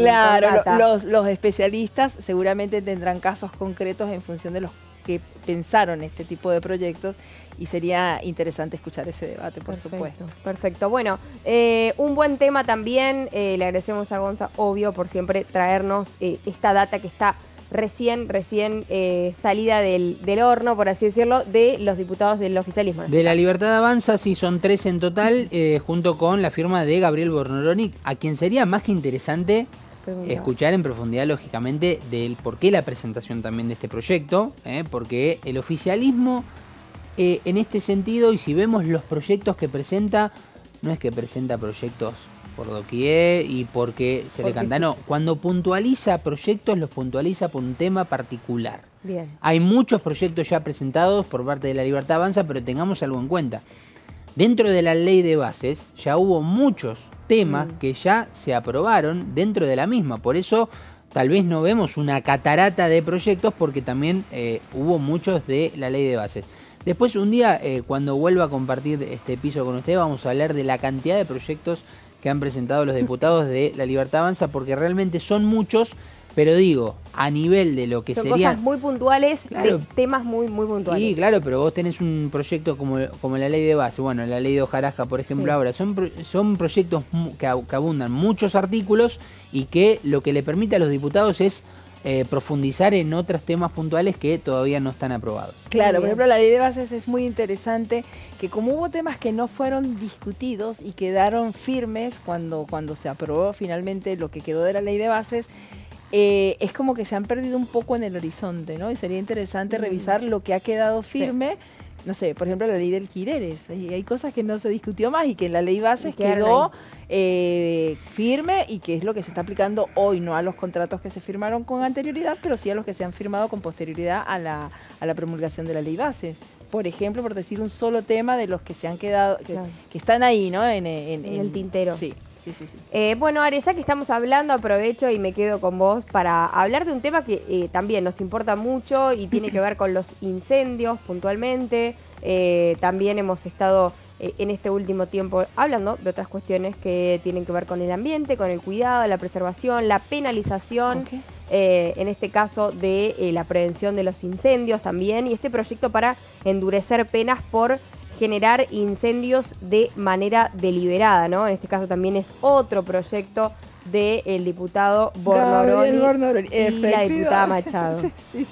los especialistas seguramente tendrán casos concretos en función de los que pensaron este tipo de proyectos, y sería interesante escuchar ese debate, por supuesto. Perfecto. Bueno, un buen tema también, le agradecemos a Gonza, obvio, por siempre traernos esta data que está recién salida del horno, por así decirlo, de los diputados del oficialismo. De La Libertad Avanza, sí, son 3 en total, junto con la firma de Gabriel Bornoronic, a quien sería más que interesante escuchar en profundidad, lógicamente, del por qué la presentación también de este proyecto, porque el oficialismo, en este sentido, y si vemos los proyectos que presenta, no es que presenta proyectos por doquier y porque se le canta, no, cuando puntualiza proyectos, los puntualiza por un tema particular. Bien. Hay muchos proyectos ya presentados por parte de La Libertad Avanza, pero tengamos algo en cuenta. Dentro de la ley de bases ya hubo muchos temas que ya se aprobaron dentro de la misma, por eso tal vez no vemos una catarata de proyectos, porque también hubo muchos de la ley de bases. Después, un día, cuando vuelva a compartir este piso con usted, vamos a hablar de la cantidad de proyectos que han presentado los diputados de La Libertad Avanza, porque realmente son muchos, pero digo, a nivel de lo que son sería... cosas muy puntuales, claro, de temas muy puntuales. Sí, claro, pero vos tenés un proyecto como la ley de base, bueno, la ley de hojarasca, por ejemplo, ahora, son proyectos que abundan muchos artículos y que lo que le permite a los diputados es profundizar en otros temas puntuales que todavía no están aprobados. Claro, por ejemplo, la ley de bases es muy interesante, que como hubo temas que no fueron discutidos y quedaron firmes cuando se aprobó finalmente lo que quedó de la ley de bases, es como que se han perdido un poco en el horizonte, ¿no? Y sería interesante revisar lo que ha quedado firme. No sé, por ejemplo, la ley de alquileres. Hay cosas que no se discutió más y que en la ley bases quedó firme, y que es lo que se está aplicando hoy, no a los contratos que se firmaron con anterioridad, pero sí a los que se han firmado con posterioridad a la promulgación de la ley bases. Por ejemplo, por decir un solo tema de los que se han quedado, que están ahí, ¿no? En el tintero. Sí. Bueno, Aresa, que estamos hablando, aprovecho y me quedo con vos para hablar de un tema que también nos importa mucho y tiene que ver con los incendios puntualmente. También hemos estado en este último tiempo hablando de otras cuestiones que tienen que ver con el ambiente, con el cuidado, la preservación, la penalización, en este caso de la prevención de los incendios también, y este proyecto para endurecer penas por generar incendios de manera deliberada, ¿no? En este caso también es otro proyecto del diputado Bornoroni y la diputada Machado. Sí.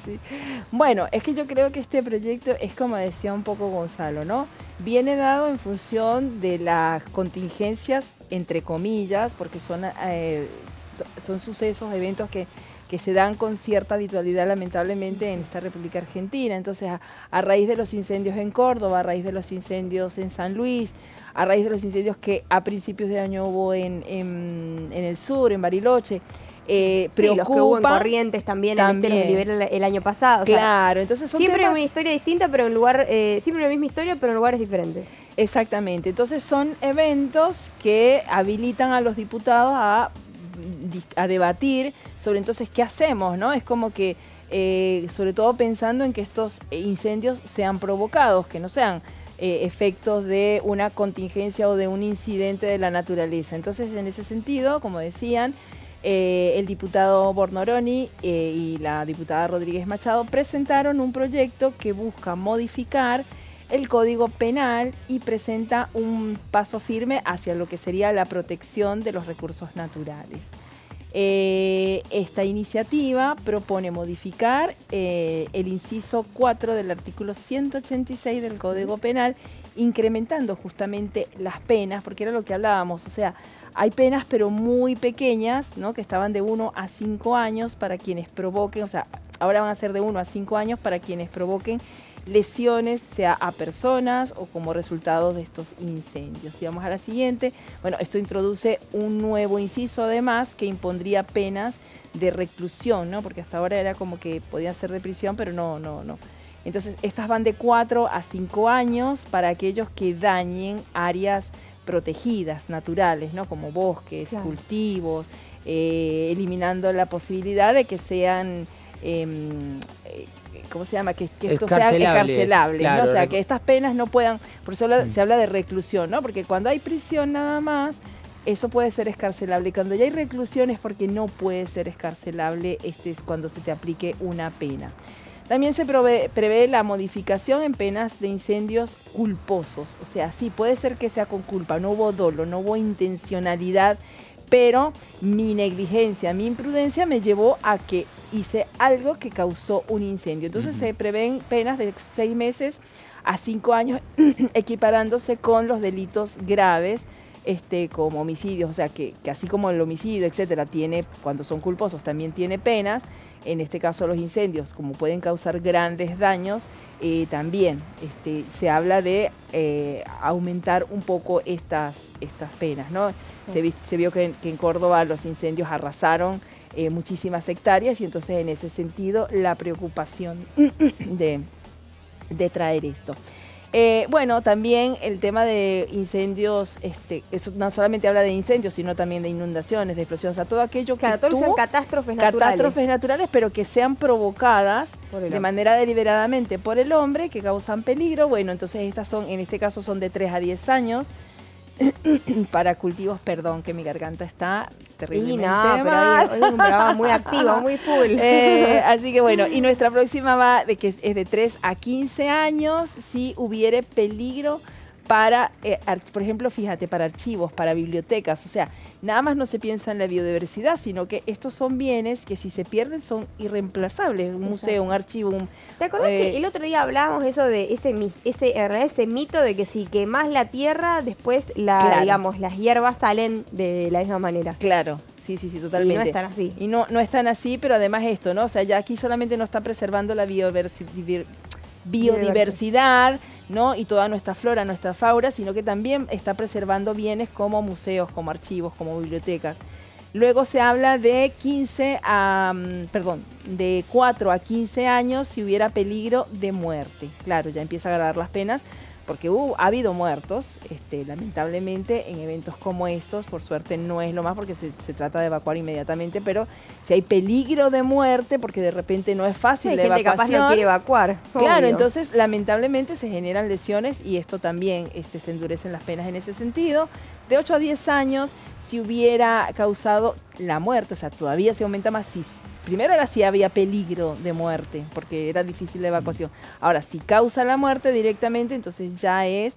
Bueno, es que yo creo que este proyecto es como decía un poco Gonzalo, ¿no? Viene dado en función de las contingencias, entre comillas, porque son sucesos, eventos que se dan con cierta habitualidad lamentablemente en esta República Argentina. Entonces, a raíz de los incendios en Córdoba, a raíz de los incendios en San Luis, a raíz de los incendios que a principios de año hubo en el sur, en Bariloche, preocupa, los que hubo en Corrientes también. En los niveles el año pasado. Claro, entonces son siempre temas, una historia distinta, pero en lugar, siempre la misma historia, pero en lugares diferentes. Exactamente, entonces son eventos que habilitan a los diputados a debatir sobre entonces qué hacemos, ¿no? Es como que, sobre todo pensando en que estos incendios sean provocados, que no sean efectos de una contingencia o de un incidente de la naturaleza. Entonces, en ese sentido, como decían, el diputado Bornoroni y la diputada Rodríguez Machado presentaron un proyecto que busca modificar el Código Penal y presenta un paso firme hacia lo que sería la protección de los recursos naturales. Esta iniciativa propone modificar el inciso 4 del artículo 186 del Código Penal, incrementando justamente las penas, porque era lo que hablábamos, o sea, hay penas pero muy pequeñas, ¿no? Que estaban de 1 a 5 años para quienes provoquen, o sea, ahora van a ser de 1 a 5 años para quienes provoquen lesiones, sea a personas o como resultado de estos incendios. Y vamos a la siguiente. Bueno, esto introduce un nuevo inciso además que impondría penas de reclusión, ¿no? Porque hasta ahora era como que podían ser de prisión, pero no. Entonces, estas van de 4 a 5 años para aquellos que dañen áreas protegidas, naturales, ¿no? Como bosques, claro, cultivos, eliminando la posibilidad de que sean ¿cómo se llama? Que esto sea escarcelable, claro, ¿no? O sea, que estas penas no puedan, por eso se habla de reclusión, ¿no? Porque cuando hay prisión nada más, eso puede ser escarcelable. Y cuando ya hay reclusión es porque no puede ser escarcelable, es cuando se te aplique una pena. También se prevé la modificación en penas de incendios culposos. O sea, sí, puede ser que sea con culpa, no hubo dolo, no hubo intencionalidad, pero mi negligencia, mi imprudencia me llevó a que hice algo que causó un incendio. Entonces se prevén penas de 6 meses a 5 años, equiparándose con los delitos graves, como homicidios. O sea, que así como el homicidio, etcétera, tiene, cuando son culposos, también tiene penas. En este caso los incendios, como pueden causar grandes daños, también se habla de aumentar un poco estas penas, ¿no? Se vio que en Córdoba los incendios arrasaron muchísimas hectáreas y entonces en ese sentido la preocupación de traer esto. Bueno, también el tema de incendios, eso no solamente habla de incendios, sino también de inundaciones, de explosiones, o sea, todo aquello que son catástrofes naturales, pero que sean provocadas de manera deliberadamente por el hombre, que causan peligro. Bueno, entonces estas son, en este caso son de 3 a 10 años, para cultivos, perdón, que mi garganta está terriblemente mal. Pero hoy un programa muy activo, muy full. Así que bueno, y nuestra próxima va de que es de 3 a 15 años si hubiere peligro para, por ejemplo, fíjate, para archivos, para bibliotecas. O sea, nada más no se piensa en la biodiversidad, sino que estos son bienes que si se pierden son irreemplazables. Un museo, un archivo, ¿Te acordás que el otro día hablábamos de eso, de ese mito de que si quemás la tierra, después claro, digamos, las hierbas salen de la misma manera? Claro. Sí, totalmente. Y no están así. Y no están así, pero además esto, ¿no? O sea, ya aquí solamente no está preservando la biodiversidad, ¿no? Y toda nuestra flora, nuestra fauna, sino que también está preservando bienes como museos, como archivos, como bibliotecas. Luego se habla de 4 a 15 años si hubiera peligro de muerte. Claro, ya empieza a agravar las penas, porque ha habido muertos, lamentablemente, en eventos como estos. Por suerte no es lo más, porque se trata de evacuar inmediatamente, pero si hay peligro de muerte, porque de repente no es fácil la evacuación. Hay gente capaz no quiere evacuar. Claro, obvio. entonces lamentablemente se generan lesiones y esto también se endurecen las penas en ese sentido. De 8 a 10 años, si hubiera causado la muerte, o sea, todavía se aumenta más. Primero era si había peligro de muerte, porque era difícil la evacuación. Ahora, si causa la muerte directamente, entonces ya es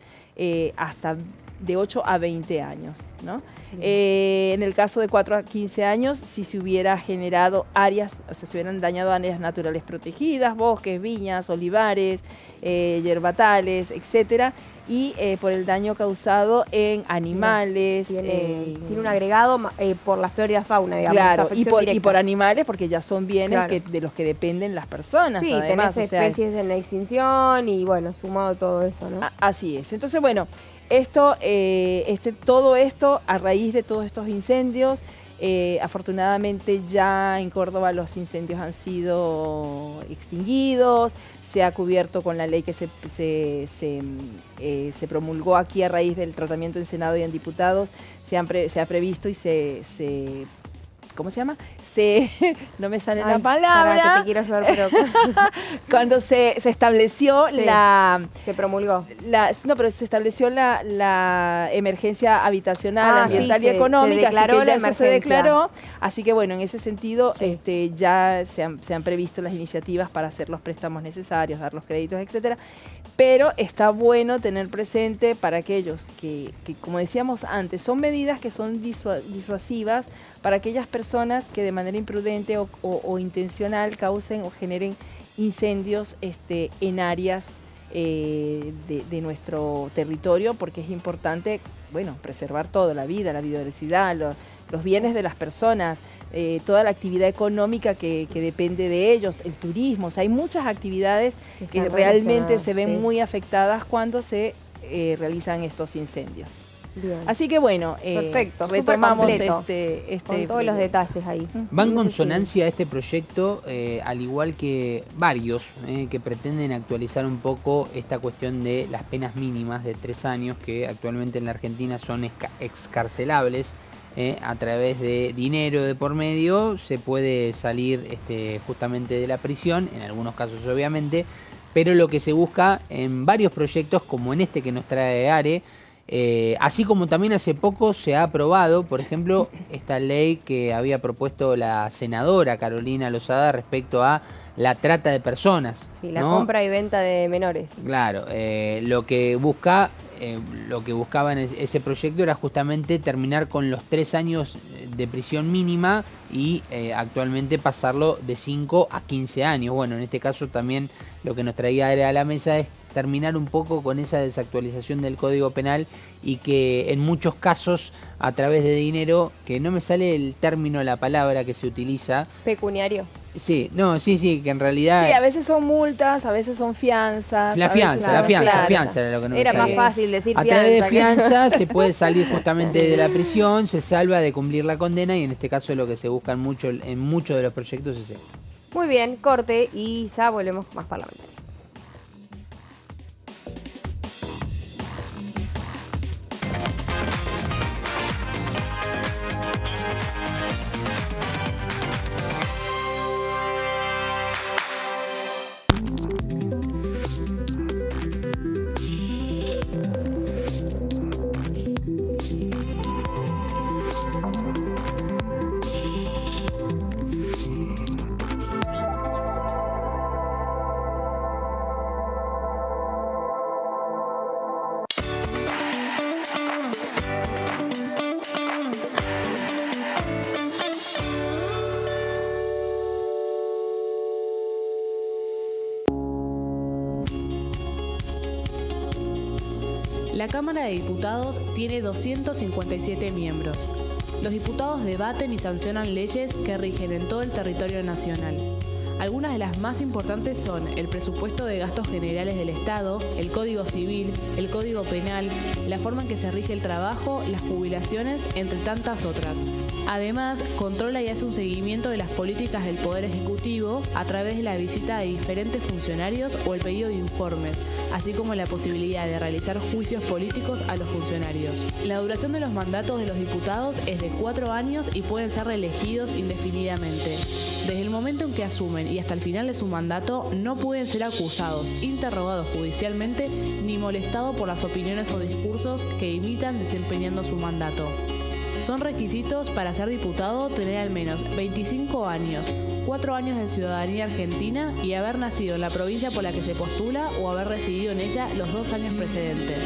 hasta de 8 a 20 años, ¿no? En el caso de 4 a 15 años, si se hubiera generado áreas, o sea, se hubieran dañado áreas naturales protegidas, bosques, viñas, olivares, yerbatales, etcétera, y por el daño causado en animales. Tiene un agregado por la flora y la fauna, digamos. Claro, y por animales, porque ya son bienes de los que dependen las personas. Sí, además, tenés especies en la extinción y bueno, sumado todo eso, ¿no? Así es. Entonces, bueno, todo esto a raíz de todos estos incendios. Afortunadamente ya en Córdoba los incendios han sido extinguidos, se ha cubierto con la ley que se promulgó aquí a raíz del tratamiento en Senado y en diputados, se ha previsto y ¿cómo se llama? No me sale la palabra. Para que te quiero ayudar, pero cuando se estableció se promulgó. Pero se estableció la emergencia habitacional, ambiental y económica, así que ya eso se declaró. Así que bueno, en ese sentido ya se han previsto las iniciativas para hacer los préstamos necesarios, dar los créditos, etcétera. Pero está bueno tener presente para aquellos que, como decíamos antes, son medidas que son disuasivas para aquellas personas que de manera imprudente o intencional causen o generen incendios en áreas de nuestro territorio, porque es importante, bueno, preservar todo, la vida, la biodiversidad, los bienes de las personas, toda la actividad económica que depende de ellos, el turismo. O sea, hay muchas actividades que realmente se ven muy afectadas cuando se realizan estos incendios. Bien. Así que bueno, perfecto, retomamos con todos los detalles ahí. Va en consonancia este proyecto, al igual que varios que pretenden actualizar un poco esta cuestión de las penas mínimas de 3 años que actualmente en la Argentina son excarcelables. A través de dinero de por medio se puede salir justamente de la prisión, en algunos casos obviamente, pero lo que se busca en varios proyectos, como en este que nos trae ARE, así como también hace poco se ha aprobado, por ejemplo, esta ley que había propuesto la senadora Carolina Lozada respecto a la trata de personas. Sí, la compra y venta de menores. Claro, lo que buscaba en ese proyecto era justamente terminar con los 3 años de prisión mínima y actualmente pasarlo de 5 a 15 años. Bueno, en este caso también lo que nos traía a la mesa es terminar un poco con esa desactualización del Código Penal y que en muchos casos a través de dinero, que no me sale el término, la palabra que se utiliza. Pecuniario. Sí, que en realidad... Sí, a veces son multas, a veces son fianzas. La fianza era lo que no me Era salía. más fácil decir fianza. A través de fianza se puede salir justamente de la prisión, se salva de cumplir la condena y en este caso lo que se busca en muchos de los proyectos es esto. Muy bien, corte y ya volvemos más parlamentarios. La Cámara de Diputados tiene 257 miembros. Los diputados debaten y sancionan leyes que rigen en todo el territorio nacional. Algunas de las más importantes son el presupuesto de gastos generales del Estado, el Código Civil, el Código Penal, la forma en que se rige el trabajo, las jubilaciones, entre tantas otras. Además, controla y hace un seguimiento de las políticas del Poder Ejecutivo a través de la visita de diferentes funcionarios o el pedido de informes, así como la posibilidad de realizar juicios políticos a los funcionarios. La duración de los mandatos de los diputados es de 4 años y pueden ser reelegidos indefinidamente. Desde el momento en que asumen y hasta el final de su mandato, no pueden ser acusados, interrogados judicialmente ni molestados por las opiniones o discursos que imitan desempeñando su mandato. Son requisitos para ser diputado tener al menos 25 años, 4 años de ciudadanía argentina y haber nacido en la provincia por la que se postula o haber residido en ella los 2 años precedentes.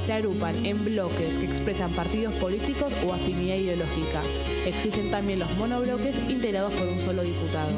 Se agrupan en bloques que expresan partidos políticos o afinidad ideológica. Existen también los monobloques integrados por un solo diputado.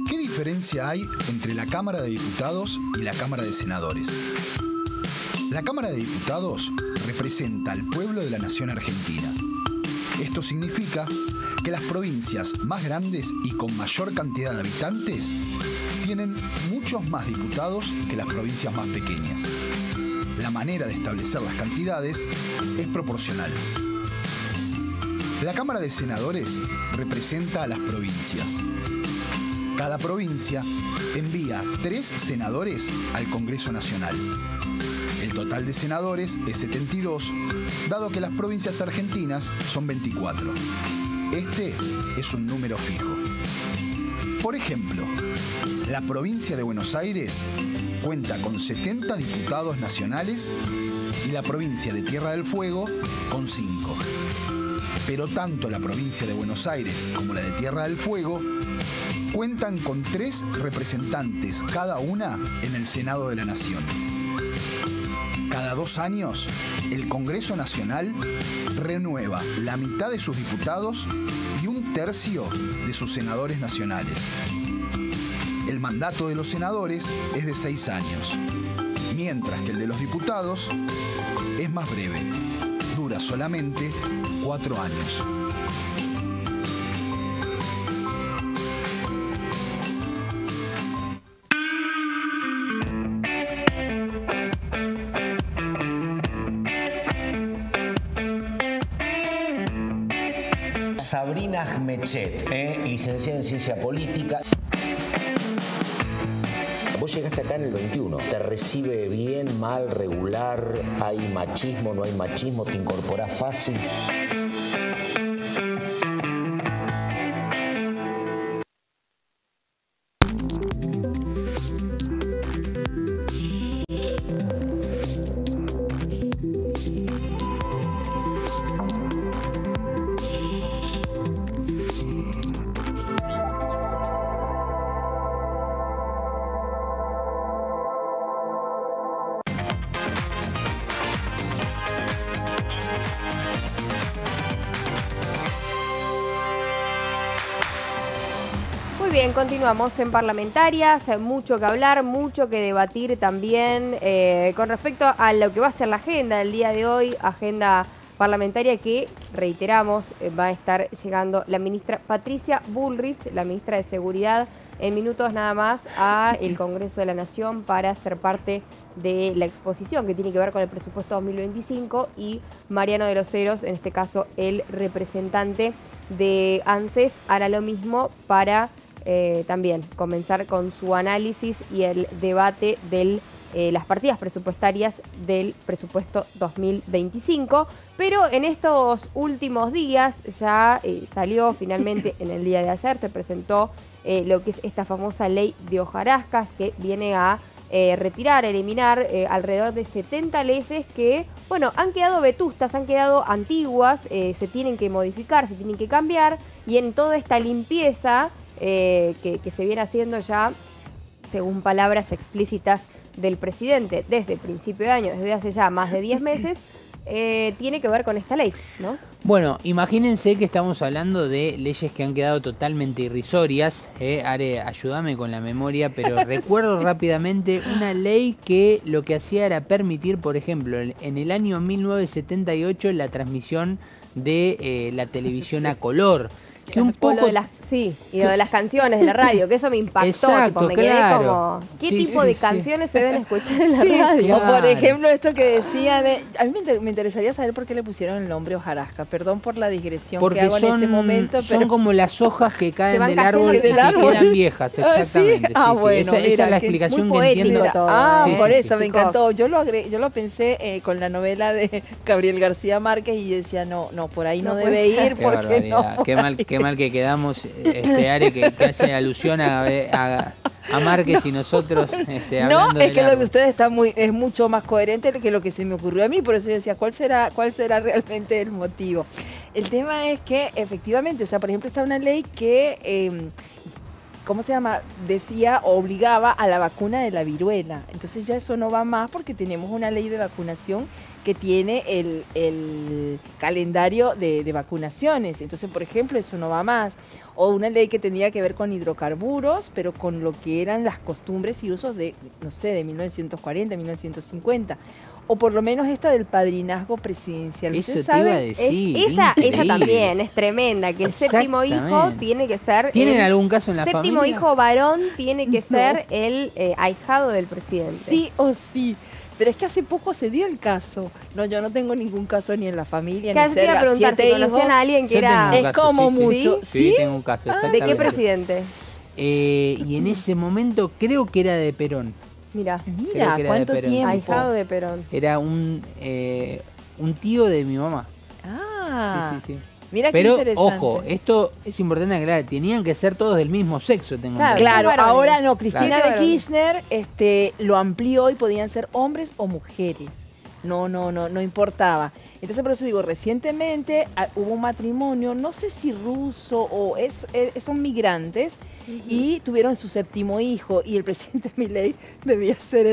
¿Qué diferencia hay entre la Cámara de Diputados y la Cámara de Senadores? La Cámara de Diputados representa al pueblo de la nación argentina. Esto significa que las provincias más grandes y con mayor cantidad de habitantes tienen muchos más diputados que las provincias más pequeñas. La manera de establecer las cantidades es proporcional. La Cámara de Senadores representa a las provincias. Cada provincia envía 3 senadores al Congreso Nacional. El total de senadores es 72, dado que las provincias argentinas son 24. Este es un número fijo. Por ejemplo, la provincia de Buenos Aires cuenta con 70 diputados nacionales y la provincia de Tierra del Fuego con 5. Pero tanto la provincia de Buenos Aires como la de Tierra del Fuego cuentan con 3 representantes cada una en el Senado de la Nación. Cada 2 años, el Congreso Nacional renueva la mitad de sus diputados y 1/3 de sus senadores nacionales. El mandato de los senadores es de 6 años, mientras que el de los diputados es más breve, dura solamente 4 años. Sabrina Ahmedchet, licenciada en Ciencia Política. Vos llegaste acá en el 21. ¿Te recibe bien, mal, regular? ¿Hay machismo, no hay machismo? ¿Te incorporás fácil? Muy bien, continuamos en Parlamentarias, mucho que hablar, mucho que debatir también con respecto a lo que va a ser la agenda del día de hoy, agenda parlamentaria que, reiteramos, va a estar llegando la ministra Patricia Bullrich, la ministra de Seguridad en minutos nada más al Congreso de la Nación para ser parte de la exposición que tiene que ver con el presupuesto 2025 y Mariano de los Heros, en este caso el representante de ANSES, hará lo mismo para también comenzar con su análisis y el debate de las partidas presupuestarias del presupuesto 2025. Pero en estos últimos días ya salió finalmente en el día de ayer, se presentó lo que es esta famosa ley de hojarascas que viene a retirar, eliminar alrededor de 70 leyes que, bueno, han quedado vetustas, han quedado antiguas, se tienen que modificar, se tienen que cambiar, y en toda esta limpieza que se viene haciendo ya, según palabras explícitas del presidente desde principio de año, desde hace ya más de 10 meses, tiene que ver con esta ley, ¿no? Bueno, imagínense que estamos hablando de leyes que han quedado totalmente irrisorias. Are, ayúdame con la memoria, pero recuerdo rápidamente una ley que lo que hacía era permitir, por ejemplo, en el año 1978 la transmisión de la televisión a color. Que un poco lo de y lo de las canciones de la radio, que eso me impactó. Exacto, tipo, me quedé como, ¿qué tipo de canciones se deben escuchar en la radio? Claro. O por ejemplo, esto que decía de... A mí me interesaría saber por qué le pusieron el nombre hojarasca. Perdón por la digresión que hago en este momento. Pero son como las hojas que caen del árbol y árbol. quedan viejas, exactamente. Bueno, esa es la explicación que entiendo. Por eso me encantó. Yo lo pensé con la novela de Gabriel García Márquez y decía, no, por ahí no debe ir, porque no. Qué mal que quedamos, Are, que hace alusión a Márquez y nosotros hablando. No, es que lo de ustedes es mucho más coherente que lo que se me ocurrió a mí, por eso yo decía, ¿cuál será realmente el motivo? El tema es que efectivamente, o sea, por ejemplo, está una ley que... ¿cómo se llama? Decía, obligaba a la vacuna de la viruela. Entonces ya eso no va más porque tenemos una ley de vacunación que tiene el calendario de vacunaciones. Entonces, por ejemplo, eso no va más. O una ley que tenía que ver con hidrocarburos, pero con lo que eran las costumbres y usos de, no sé, de 1940, 1950. O por lo menos esta del padrinazgo presidencial. Eso te iba a decir. Esa también es tremenda, que el séptimo hijo tiene que ser... ¿Tienen algún caso en la familia? Séptimo hijo varón tiene que ser el ahijado del presidente. Sí o sí. Pero es que hace poco se dio el caso. No, yo no tengo ningún caso ni en la familia, ni cerca. Te iba a preguntar si conocían a alguien que era... Es como mucho. Sí, tengo un caso, exactamente. ¿De qué presidente? Y en ese momento creo que era de Perón. Mira, ¿cuánto tiempo? Ahijado de Perón. Era un tío de mi mamá. Sí. Mira pero, qué interesante. Ojo, esto es importante aclarar, tenían que ser todos del mismo sexo, tengo entendido. Claro, ahora no, Cristina de Kirchner lo amplió y podían ser hombres o mujeres. No importaba. Entonces por eso digo, recientemente hubo un matrimonio, no sé si ruso o son migrantes, y tuvieron su séptimo hijo, y el presidente Milei debía ser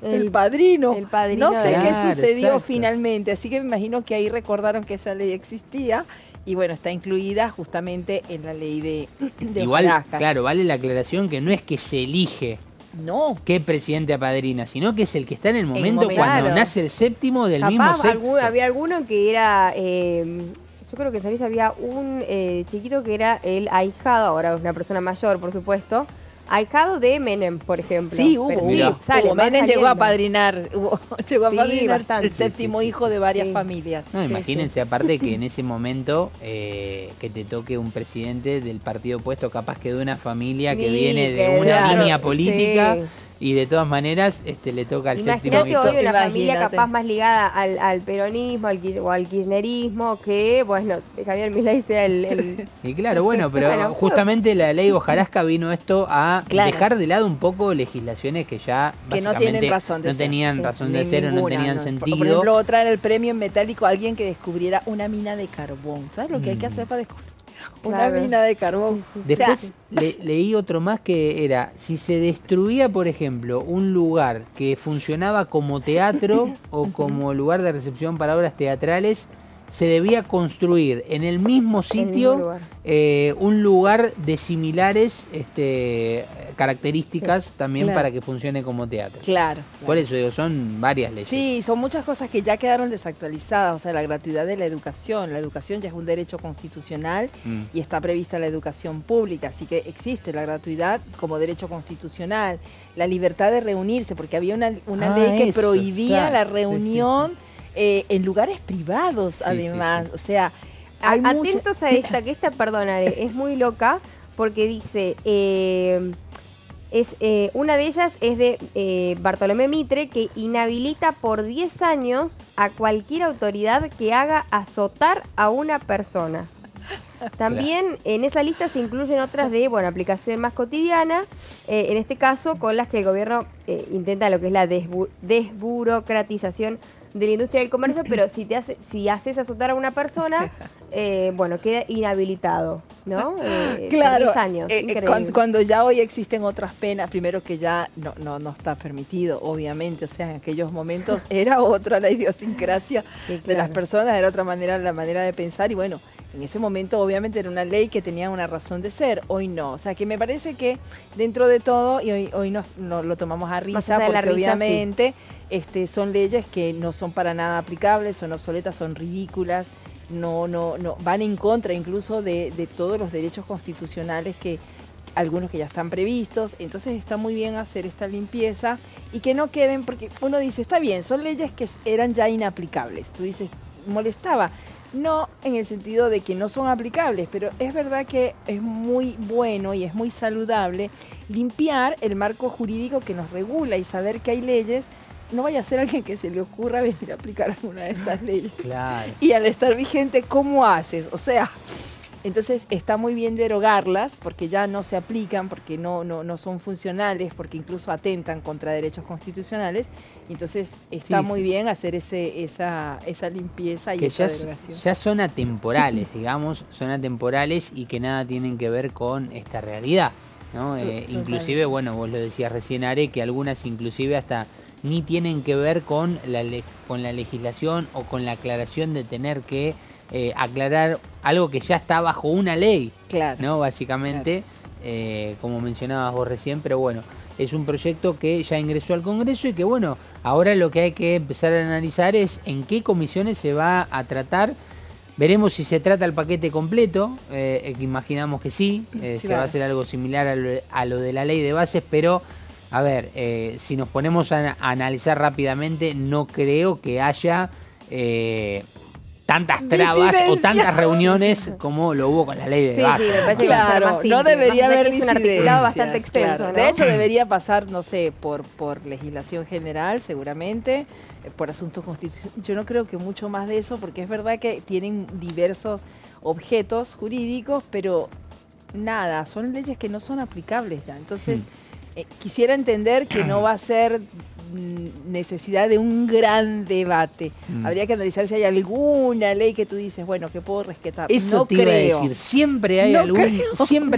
el padrino. El padrino. No sé qué sucedió finalmente, así que me imagino que ahí recordaron que esa ley existía. Y bueno, está incluida justamente en la ley de igual, hojarasca. Claro, vale la aclaración que no es que se elige qué presidente apadrina, sino que es el que está en el momento cuando nace el séptimo del mismo sexo. Había alguno que era... yo creo que en Salís había un chiquito que era el ahijado, ahora es una persona mayor, por supuesto, ahijado de Menem, por ejemplo. Sí, hubo. Menem llegó a padrinar, bastante, el séptimo hijo de varias familias. No, imagínense, aparte que en ese momento que te toque un presidente del partido opuesto, capaz que de una familia que viene de una línea política. Y de todas maneras le toca al séptimo hijo. Imagínate hoy una familia capaz más ligada al peronismo o al kirchnerismo, que, bueno, Javier Milei sea el... Y claro, bueno, pero justamente la ley hojarasca vino esto a dejar de lado un poco legislaciones que ya que no tienen razón de no tenían razón de ser o no tenían sentido. Por ejemplo, otra era el premio en metálico a alguien que descubriera una mina de carbón. ¿Sabes lo que hay que hacer para descubrir una mina de carbón? Después leí otro más que era, si se destruía, por ejemplo, un lugar que funcionaba como teatro o como lugar de recepción para obras teatrales, se debía construir en el mismo sitio un lugar de similares características también para que funcione como teatro. Claro. Por eso digo, son varias leyes. Sí, son muchas cosas que ya quedaron desactualizadas, o sea, la gratuidad de la educación ya es un derecho constitucional y está prevista la educación pública, así que existe la gratuidad como derecho constitucional, la libertad de reunirse, porque había una ley que prohibía la reunión en lugares privados, además, o sea... Atentos a esta, que perdónale, es muy loca, porque dice... una de ellas es de Bartolomé Mitre, que inhabilita por 10 años a cualquier autoridad que haga azotar a una persona. También en esa lista se incluyen otras de aplicación más cotidiana, en este caso con las que el gobierno intenta lo que es la desburocratización de la industria del comercio, pero si haces azotar a una persona, queda inhabilitado, ¿no? Claro, 10 años, cuando ya hoy existen otras penas, primero que ya no está permitido, obviamente, o sea, en aquellos momentos era otra la idiosincrasia de las personas, era otra manera, la manera de pensar, y bueno, en ese momento obviamente era una ley que tenía una razón de ser, hoy no, o sea, que me parece que dentro de todo, y hoy no lo tomamos a risa, porque obviamente... son leyes que no son para nada aplicables, son obsoletas, son ridículas, no van en contra incluso de todos los derechos constitucionales algunos que ya están previstos. Entonces está muy bien hacer esta limpieza y que no queden, porque uno dice, está bien, son leyes que eran ya inaplicables. Tú dices, molestaba. No en el sentido de que no son aplicables, pero es verdad que es muy bueno y es muy saludable limpiar el marco jurídico que nos regula y saber que hay leyes. No vaya a ser alguien que se le ocurra venir a aplicar alguna de estas leyes. Claro. Y al estar vigente, ¿cómo haces? O sea, entonces está muy bien derogarlas porque ya no se aplican, porque no son funcionales, porque incluso atentan contra derechos constitucionales. Entonces está muy bien hacer esa limpieza y esa derogación. Ya son atemporales, digamos, son atemporales y que nada tienen que ver con esta realidad, ¿no? Inclusive, vos lo decías recién, Are, que algunas inclusive hasta... ni tienen que ver con la legislación o con la aclaración de tener que aclarar algo que ya está bajo una ley, ¿no? Básicamente, como mencionabas vos recién, pero bueno, es un proyecto que ya ingresó al Congreso y que ahora lo que hay que empezar a analizar es en qué comisiones se va a tratar. Veremos si se trata el paquete completo, que imaginamos que sí, se va a hacer algo similar a lo de la ley de bases, pero... A ver, si nos ponemos a analizar rápidamente, no creo que haya tantas trabas o tantas reuniones como lo hubo con la ley de bases. Sí, me parece que va a ser más simple. No debería haber es un articulado bastante extenso, claro. ¿no? De hecho, debería pasar, no sé, por legislación general, seguramente, por asuntos constitucionales. Yo no creo que mucho más de eso, porque es verdad que tienen diversos objetos jurídicos, pero nada, son leyes que no son aplicables ya. Entonces... quisiera entender que no va a ser necesidad de un gran debate. Habría que analizar si hay alguna ley que tú dices, que puedo rescatar. Eso no te creo. Iba a decir. Siempre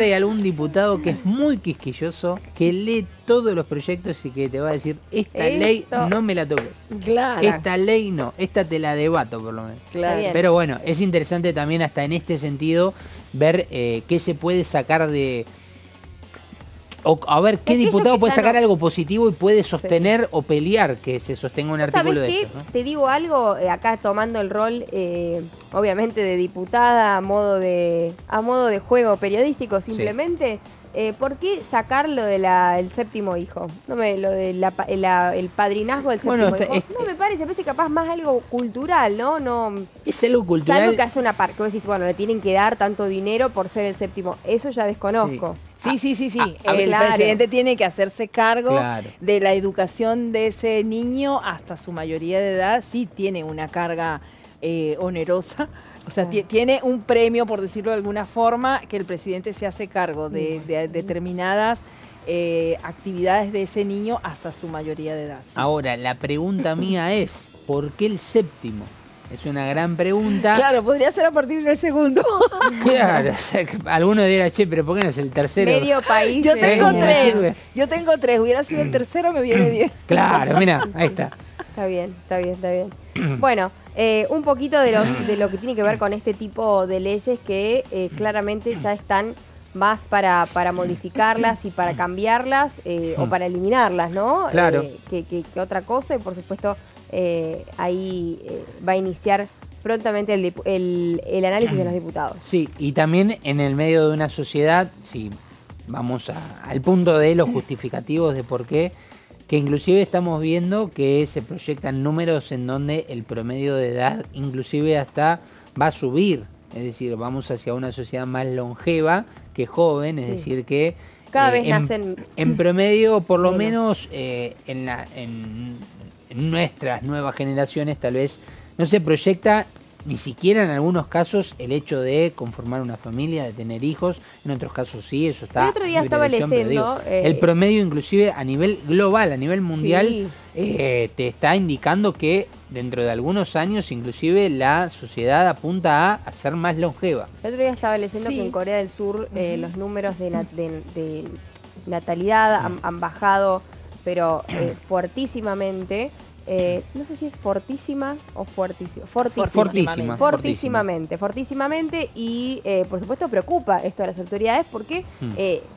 hay algún diputado que es muy quisquilloso, que lee todos los proyectos y que te va a decir, esta ley no me la toques. Claro. Esta ley no, esta te la debato por lo menos. Claro. Pero bueno, es interesante también hasta en este sentido ver qué se puede sacar de... a ver qué diputado puede sacar algo positivo y puede sostener o pelear que se sostenga un artículo de estos, ¿no? Te digo algo, acá tomando el rol, obviamente, de diputada a modo de juego periodístico simplemente. ¿Por qué sacar lo del séptimo hijo? Lo el padrinazgo del séptimo hijo. No me parece capaz más algo cultural, ¿no? Es algo cultural. Salvo que haya una parte que vos decís, le tienen que dar tanto dinero por ser el séptimo. Eso ya desconozco. Sí. El presidente tiene que hacerse cargo de la educación de ese niño hasta su mayoría de edad. Sí tiene una carga onerosa. O sea, tiene un premio, por decirlo de alguna forma, que el presidente se hace cargo de determinadas actividades de ese niño hasta su mayoría de edad. ¿Sí? Ahora, la pregunta mía es, ¿por qué el séptimo? Es una gran pregunta. Claro, podría ser a partir del segundo. Claro, o sea, alguno dirá, pero ¿por qué no es el tercero? Medio país. Yo tengo tres. Hubiera sido el tercero, me viene bien. Claro, mira, ahí está. Está bien. Bueno, un poquito de lo que tiene que ver con este tipo de leyes que claramente ya están más para modificarlas y para cambiarlas o para eliminarlas, ¿no? Claro. Que otra cosa, y por supuesto ahí va a iniciar prontamente el análisis de los diputados. Sí, y también en el medio de una sociedad, si vamos al punto de los justificativos de por qué, que inclusive estamos viendo que se proyectan números en donde el promedio de edad inclusive hasta va a subir, es decir, vamos hacia una sociedad más longeva que joven, es decir que cada vez nacen en promedio, por lo menos en nuestras nuevas generaciones tal vez no se proyecta ni siquiera en algunos casos el hecho de conformar una familia, de tener hijos, en otros casos sí, eso está. El otro día estaba leyendo. El promedio inclusive a nivel global, a nivel mundial, te está indicando que dentro de algunos años inclusive la sociedad apunta a ser más longeva. El otro día estaba leyendo que en Corea del Sur los números de natalidad han bajado, pero fuertísimamente. No sé si es fortísima o fortísimamente y por supuesto preocupa esto de las autoridades porque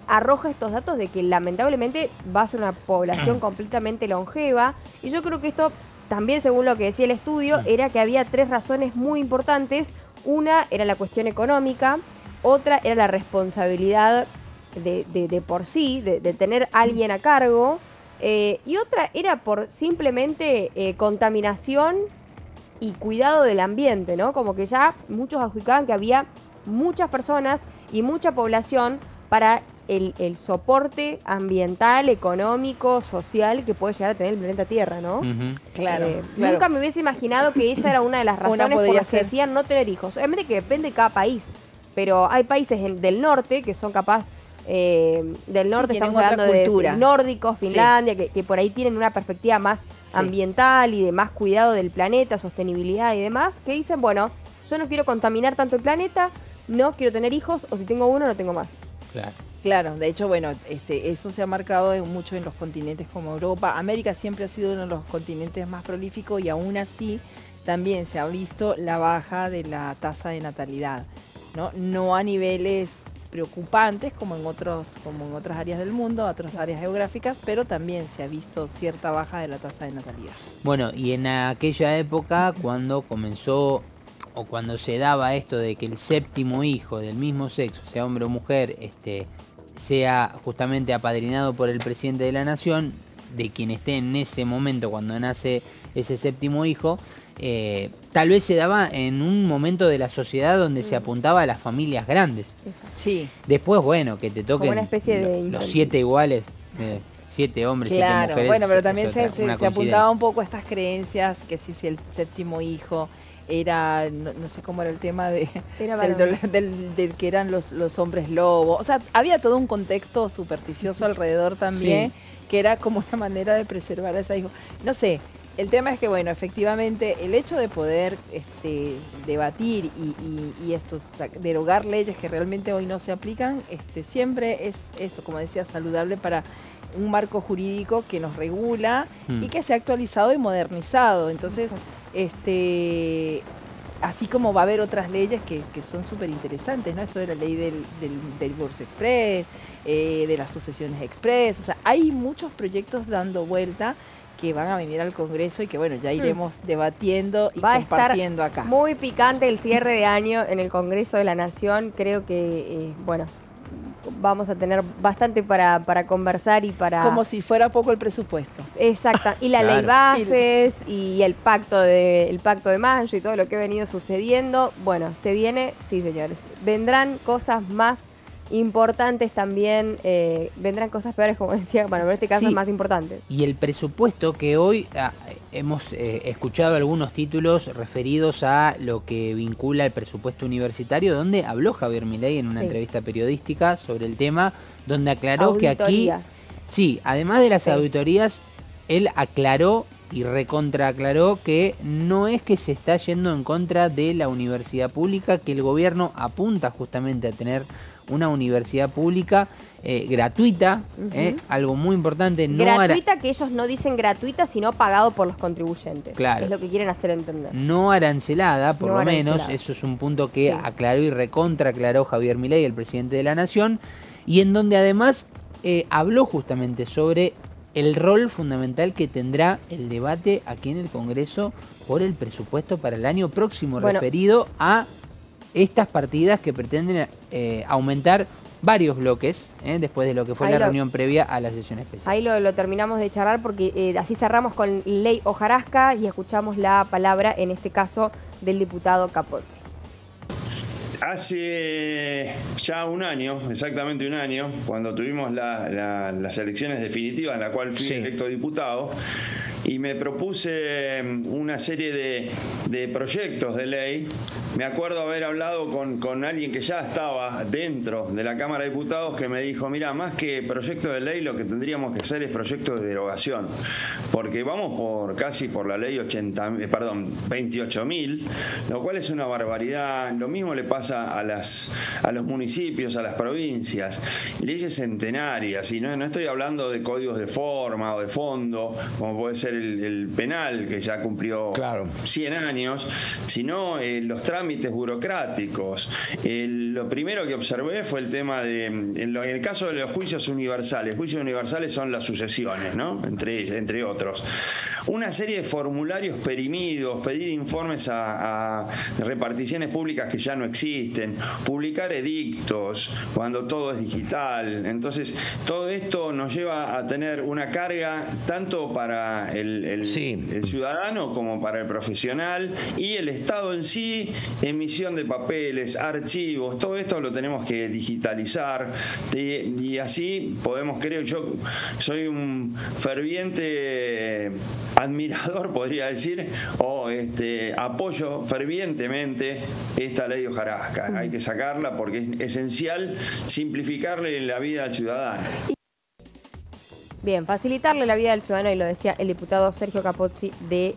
arroja estos datos de que lamentablemente va a ser una población completamente longeva, y yo creo que esto también, según lo que decía el estudio, era que había 3 razones muy importantes. Una era la cuestión económica, otra era la responsabilidad de por sí, de tener alguien a cargo, y otra era por simplemente contaminación y cuidado del ambiente, ¿no? Como que ya muchos adjudicaban que había muchas personas y mucha población para el soporte ambiental, económico, social que puede llegar a tener el planeta Tierra, ¿no? Claro. Nunca me hubiese imaginado que esa era una de las razones por las que decían no tener hijos. Obviamente que depende de cada país, pero hay países del norte que son capaces... del norte, estamos hablando de nórdicos, Finlandia, que por ahí tienen una perspectiva más ambiental y de más cuidado del planeta, sostenibilidad y demás, que dicen, bueno, yo no quiero contaminar tanto el planeta, no quiero tener hijos, o si tengo uno, no tengo más. Claro, de hecho, bueno, eso se ha marcado mucho en los continentes como Europa. América siempre ha sido uno de los continentes más prolíficos y aún así también se ha visto la baja de la tasa de natalidad, no a niveles preocupantes como en otras áreas del mundo, otras áreas geográficas, pero también se ha visto cierta baja de la tasa de natalidad. Bueno, y en aquella época cuando comenzó o cuando se daba esto de que el 7º hijo del mismo sexo, sea hombre o mujer, sea justamente apadrinado por el presidente de la nación, de quien esté en ese momento cuando nace ese 7º hijo, tal vez se daba en un momento de la sociedad donde se apuntaba a las familias grandes. Sí. Después, bueno, que te toquen una especie de los 7 iguales, 7 hombres, 7 mujeres. Bueno, pero también se apuntaba un poco a estas creencias, que si el 7º hijo era, no sé cómo era el tema del que eran los hombres lobos. O sea, había todo un contexto supersticioso alrededor también, que era como una manera de preservar a ese hijo. No sé. El tema es que, bueno, efectivamente, el hecho de poder debatir y derogar leyes que realmente hoy no se aplican, siempre es eso, como decía, saludable para un marco jurídico que nos regula y que se ha actualizado y modernizado. Entonces, así como va a haber otras leyes que son súper interesantes, ¿no? Esto de la ley del divorcio express, de las sucesiones express, o sea, hay muchos proyectos dando vuelta que van a venir al Congreso y que, bueno, ya iremos debatiendo y compartiendo acá. Muy picante el cierre de año en el Congreso de la Nación. Creo que, bueno, vamos a tener bastante para conversar y para... Como si fuera poco el presupuesto. Exacto. Y la ley bases y el pacto de mayo y todo lo que ha venido sucediendo. Bueno, se viene, sí, señores. Vendrán cosas más importantes también, vendrán cosas peores, como decía, bueno, pero en este caso es más importantes. Y el presupuesto que hoy hemos escuchado algunos títulos referidos a lo que vincula el presupuesto universitario, donde habló Javier Milei en una entrevista periodística sobre el tema, donde aclaró que aquí, además de las auditorías, él aclaró y recontra aclaró que no es que se está yendo en contra de la universidad pública, que el gobierno apunta justamente a tener una universidad pública gratuita, algo muy importante. Gratuita, que ellos no dicen gratuita, sino pagado por los contribuyentes. Claro. Es lo que quieren hacer entender. No arancelada, por lo menos. Eso es un punto que aclaró y recontra aclaró Javier Milei, el presidente de la Nación, y en donde además habló justamente sobre el rol fundamental que tendrá el debate aquí en el Congreso por el presupuesto para el año próximo, referido a estas partidas que pretenden aumentar varios bloques, después de lo que fue la reunión previa a la sesión especial. Ahí lo terminamos de charlar porque así cerramos con Ley Hojarasca y escuchamos la palabra, en este caso, del diputado Capozzi. Hace ya un año, exactamente un año, cuando tuvimos las elecciones definitivas en la cual fui electo diputado, y me propuse una serie de proyectos de ley. Me acuerdo haber hablado con alguien que ya estaba dentro de la Cámara de Diputados, que me dijo, mira, más que proyectos de ley, lo que tendríamos que hacer es proyectos de derogación, porque vamos casi por la ley 28.000, lo cual es una barbaridad. Lo mismo le pasa a los municipios, a las provincias, leyes centenarias, y no estoy hablando de códigos de forma o de fondo, como puede ser el penal, que ya cumplió 100 años, sino los trámites burocráticos. Lo primero que observé fue el tema en el caso de los juicios universales. Juicios universales son las sucesiones, ¿no? Entre otros. Una serie de formularios perimidos, pedir informes a reparticiones públicas que ya no existen, publicar edictos cuando todo es digital. Entonces, todo esto nos lleva a tener una carga tanto para el ciudadano como para el profesional, y el Estado en sí, emisión de papeles, archivos, todo esto lo tenemos que digitalizar, y así podemos, yo soy un ferviente admirador, podría decir, o apoyo fervientemente esta ley de hojarasca. Hay que sacarla porque es esencial simplificarle la vida al ciudadano. Bien, facilitarle la vida al ciudadano, y lo decía el diputado Sergio Capozzi de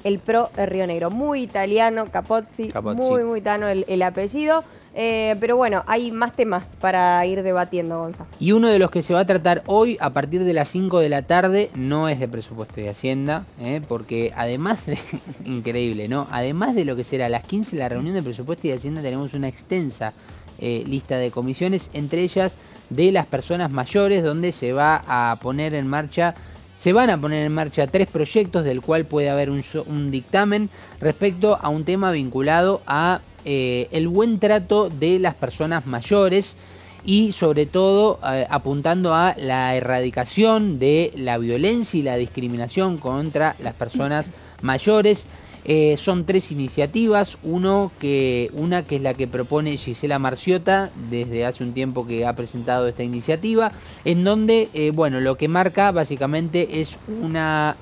el PRO de Río Negro. Muy italiano, Capozzi. Muy italiano el apellido. Pero bueno, hay más temas para ir debatiendo, Gonzalo. Y uno de los que se va a tratar hoy a partir de las 5 de la tarde no es de presupuesto y Hacienda, porque además, increíble, ¿no? Además de lo que será a las 15 la reunión de presupuesto y Hacienda, tenemos una extensa lista de comisiones, entre ellas de las personas mayores, donde se van a poner en marcha 3 proyectos, del cual puede haber un dictamen respecto a un tema vinculado a el buen trato de las personas mayores, y sobre todo apuntando a la erradicación de la violencia y la discriminación contra las personas mayores. Son 3 iniciativas, una que es la que propone Gisela Marciota desde hace un tiempo que ha presentado esta iniciativa, en donde lo que marca básicamente es una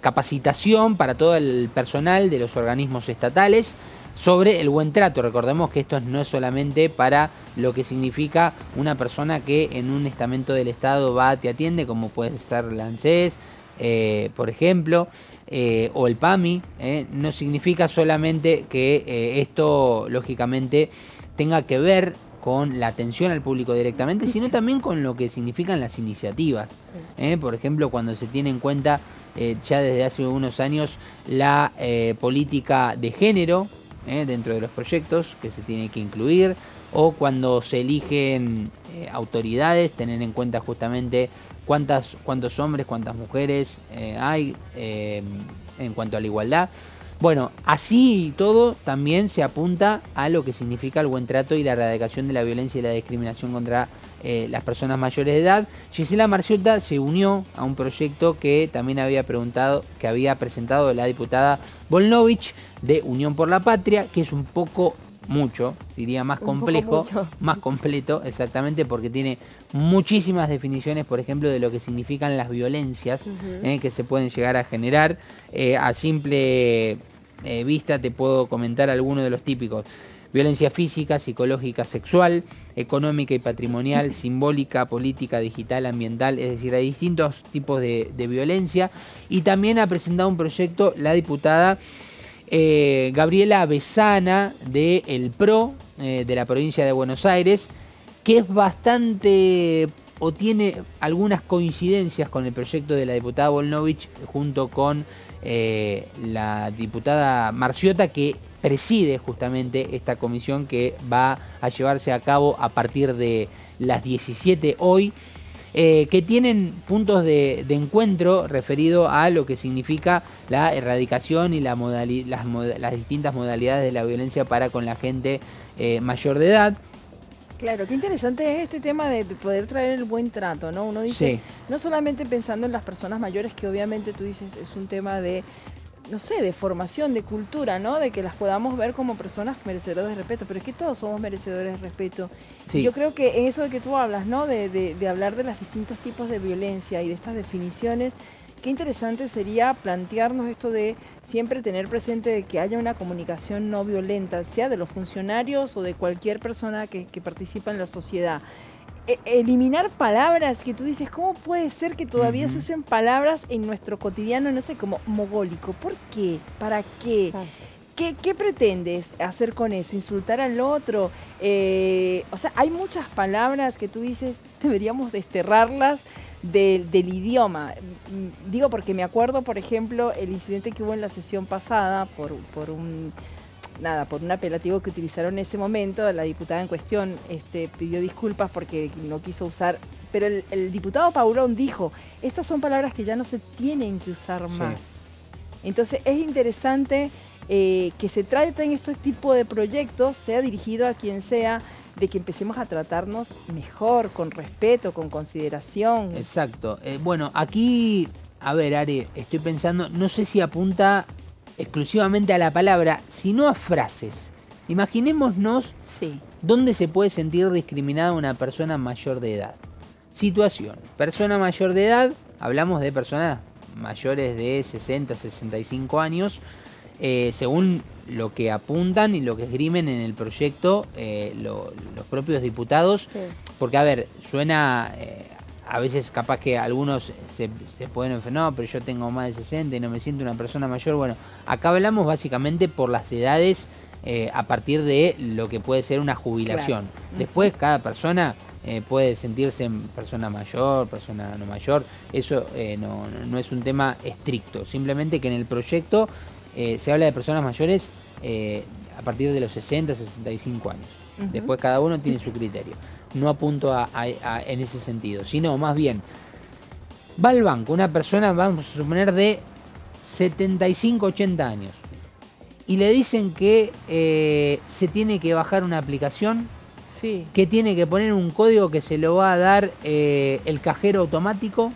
capacitación para todo el personal de los organismos estatales sobre el buen trato. Recordemos que esto no es solamente para lo que significa una persona que en un estamento del Estado te atiende, como puede ser la ANSES, por ejemplo, o el PAMI. No significa solamente que esto lógicamente tenga que ver con la atención al público directamente, sino también con lo que significan las iniciativas. Por ejemplo, cuando se tiene en cuenta ya desde hace unos años la política de género dentro de los proyectos que se tiene que incluir, o cuando se eligen autoridades, tener en cuenta justamente cuántos hombres, cuántas mujeres hay en cuanto a la igualdad. Bueno, así y todo también se apunta a lo que significa el buen trato y la erradicación de la violencia y la discriminación contra las personas mayores de edad. Gisela Marciota se unió a un proyecto que también había presentado la diputada Volnovich de Unión por la Patria, que es un poco mucho, diría más complejo, más completo, exactamente, porque tiene muchísimas definiciones, por ejemplo, de lo que significan las violencias que se pueden llegar a generar. A simple vista te puedo comentar algunos de los típicos: violencia física, psicológica, sexual, económica y patrimonial, simbólica, política, digital, ambiental, es decir, hay distintos tipos de violencia. Y también ha presentado un proyecto la diputada Gabriela Besana de El PRO, de la provincia de Buenos Aires, que es bastante o tiene algunas coincidencias con el proyecto de la diputada Volnovich junto con la diputada Marciota, que preside justamente esta comisión que va a llevarse a cabo a partir de las 17 hoy, que tienen puntos de encuentro referido a lo que significa la erradicación y las distintas modalidades de la violencia para con la gente mayor de edad. Claro, qué interesante es este tema de poder traer el buen trato, ¿no? Uno dice, no solamente pensando en las personas mayores, que obviamente tú dices es un tema de, no sé, de formación, de cultura, ¿no? De que las podamos ver como personas merecedoras de respeto, pero es que todos somos merecedores de respeto. Sí. Yo creo que en eso de que tú hablas, ¿no? De hablar de los distintos tipos de violencia y de estas definiciones, qué interesante sería plantearnos esto de siempre tener presente de que haya una comunicación no violenta, sea de los funcionarios o de cualquier persona que participa en la sociedad. Eliminar palabras que tú dices, ¿cómo puede ser que todavía se usen palabras en nuestro cotidiano, no sé, como mogólico? ¿Por qué? ¿Para qué? ¿Qué pretendes hacer con eso? ¿Insultar al otro? O sea, hay muchas palabras que tú dices, deberíamos desterrarlas del idioma. Digo porque me acuerdo, por ejemplo, el incidente que hubo en la sesión pasada por un apelativo que utilizaron en ese momento. La diputada en cuestión pidió disculpas porque no quiso usar, pero el diputado Paulón dijo, estas son palabras que ya no se tienen que usar más. Entonces es interesante que se traten estos tipos de proyectos, sea dirigido a quien sea, de que empecemos a tratarnos mejor, con respeto, con consideración. Exacto. Bueno, aquí, a ver, Ari, estoy pensando, no sé si apunta exclusivamente a la palabra, sino a frases. Imaginémonos dónde se puede sentir discriminada una persona mayor de edad. Situación, persona mayor de edad, hablamos de personas mayores de 60, 65 años, según lo que apuntan y lo que esgrimen en el proyecto los propios diputados, porque a ver, suena, a veces capaz que algunos se pueden enfermar, no, pero yo tengo más de 60 y no me siento una persona mayor. Bueno, acá hablamos básicamente por las edades a partir de lo que puede ser una jubilación. Después cada persona puede sentirse persona mayor, persona no mayor, eso no es un tema estricto, simplemente que en el proyecto se habla de personas mayores a partir de los 60, 65 años. Después cada uno tiene su criterio. No apunto en ese sentido, sino más bien, va al banco una persona, vamos a suponer, de 75, 80 años, y le dicen que se tiene que bajar una aplicación, que tiene que poner un código que se lo va a dar el cajero automático,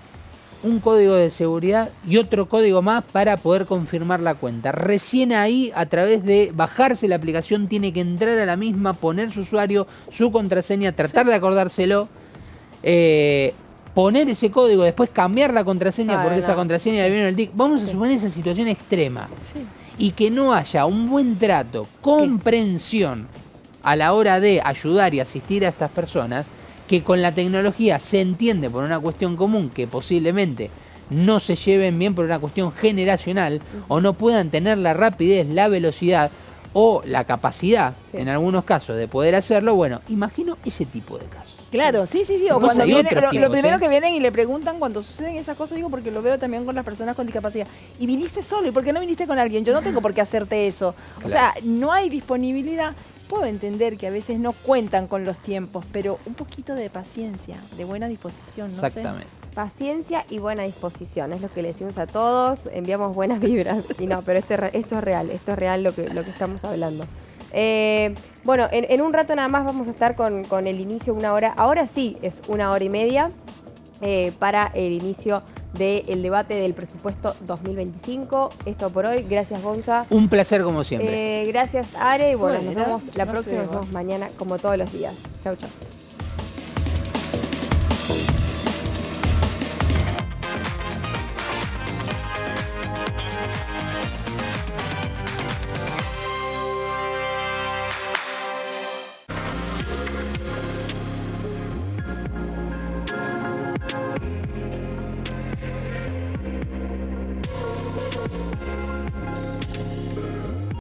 un código de seguridad y otro código más para poder confirmar la cuenta. Recién ahí, a través de bajarse la aplicación, tiene que entrar a la misma, poner su usuario, su contraseña, tratar de acordárselo, poner ese código, después cambiar la contraseña porque esa contraseña le viene el TIC. Vamos a suponer esa situación extrema y que no haya un buen trato, comprensión a la hora de ayudar y asistir a estas personas, que con la tecnología se entiende por una cuestión común, que posiblemente no se lleven bien por una cuestión generacional, o no puedan tener la rapidez, la velocidad o la capacidad, en algunos casos, de poder hacerlo. Bueno, imagino ese tipo de casos. Claro, sí, o cuando viene, lo primero que vienen y le preguntan cuando suceden esas cosas, digo, porque lo veo también con las personas con discapacidad. ¿Y viniste solo? ¿Y por qué no viniste con alguien? Yo no tengo por qué hacerte eso. O sea, no hay disponibilidad. Puedo entender que a veces no cuentan con los tiempos, pero un poquito de paciencia, de buena disposición, no sé. Exactamente. Paciencia y buena disposición, es lo que le decimos a todos, enviamos buenas vibras. Y no, pero esto es real lo que estamos hablando. Bueno, en un rato nada más vamos a estar con el inicio, 1 hora. Ahora sí, es 1 hora y media para el inicio del debate del presupuesto 2025. Esto por hoy. Gracias, Gonza. Un placer como siempre. Gracias, Are. Y bueno, nos vemos la próxima, nos vemos mañana como todos los días. Chau, chau.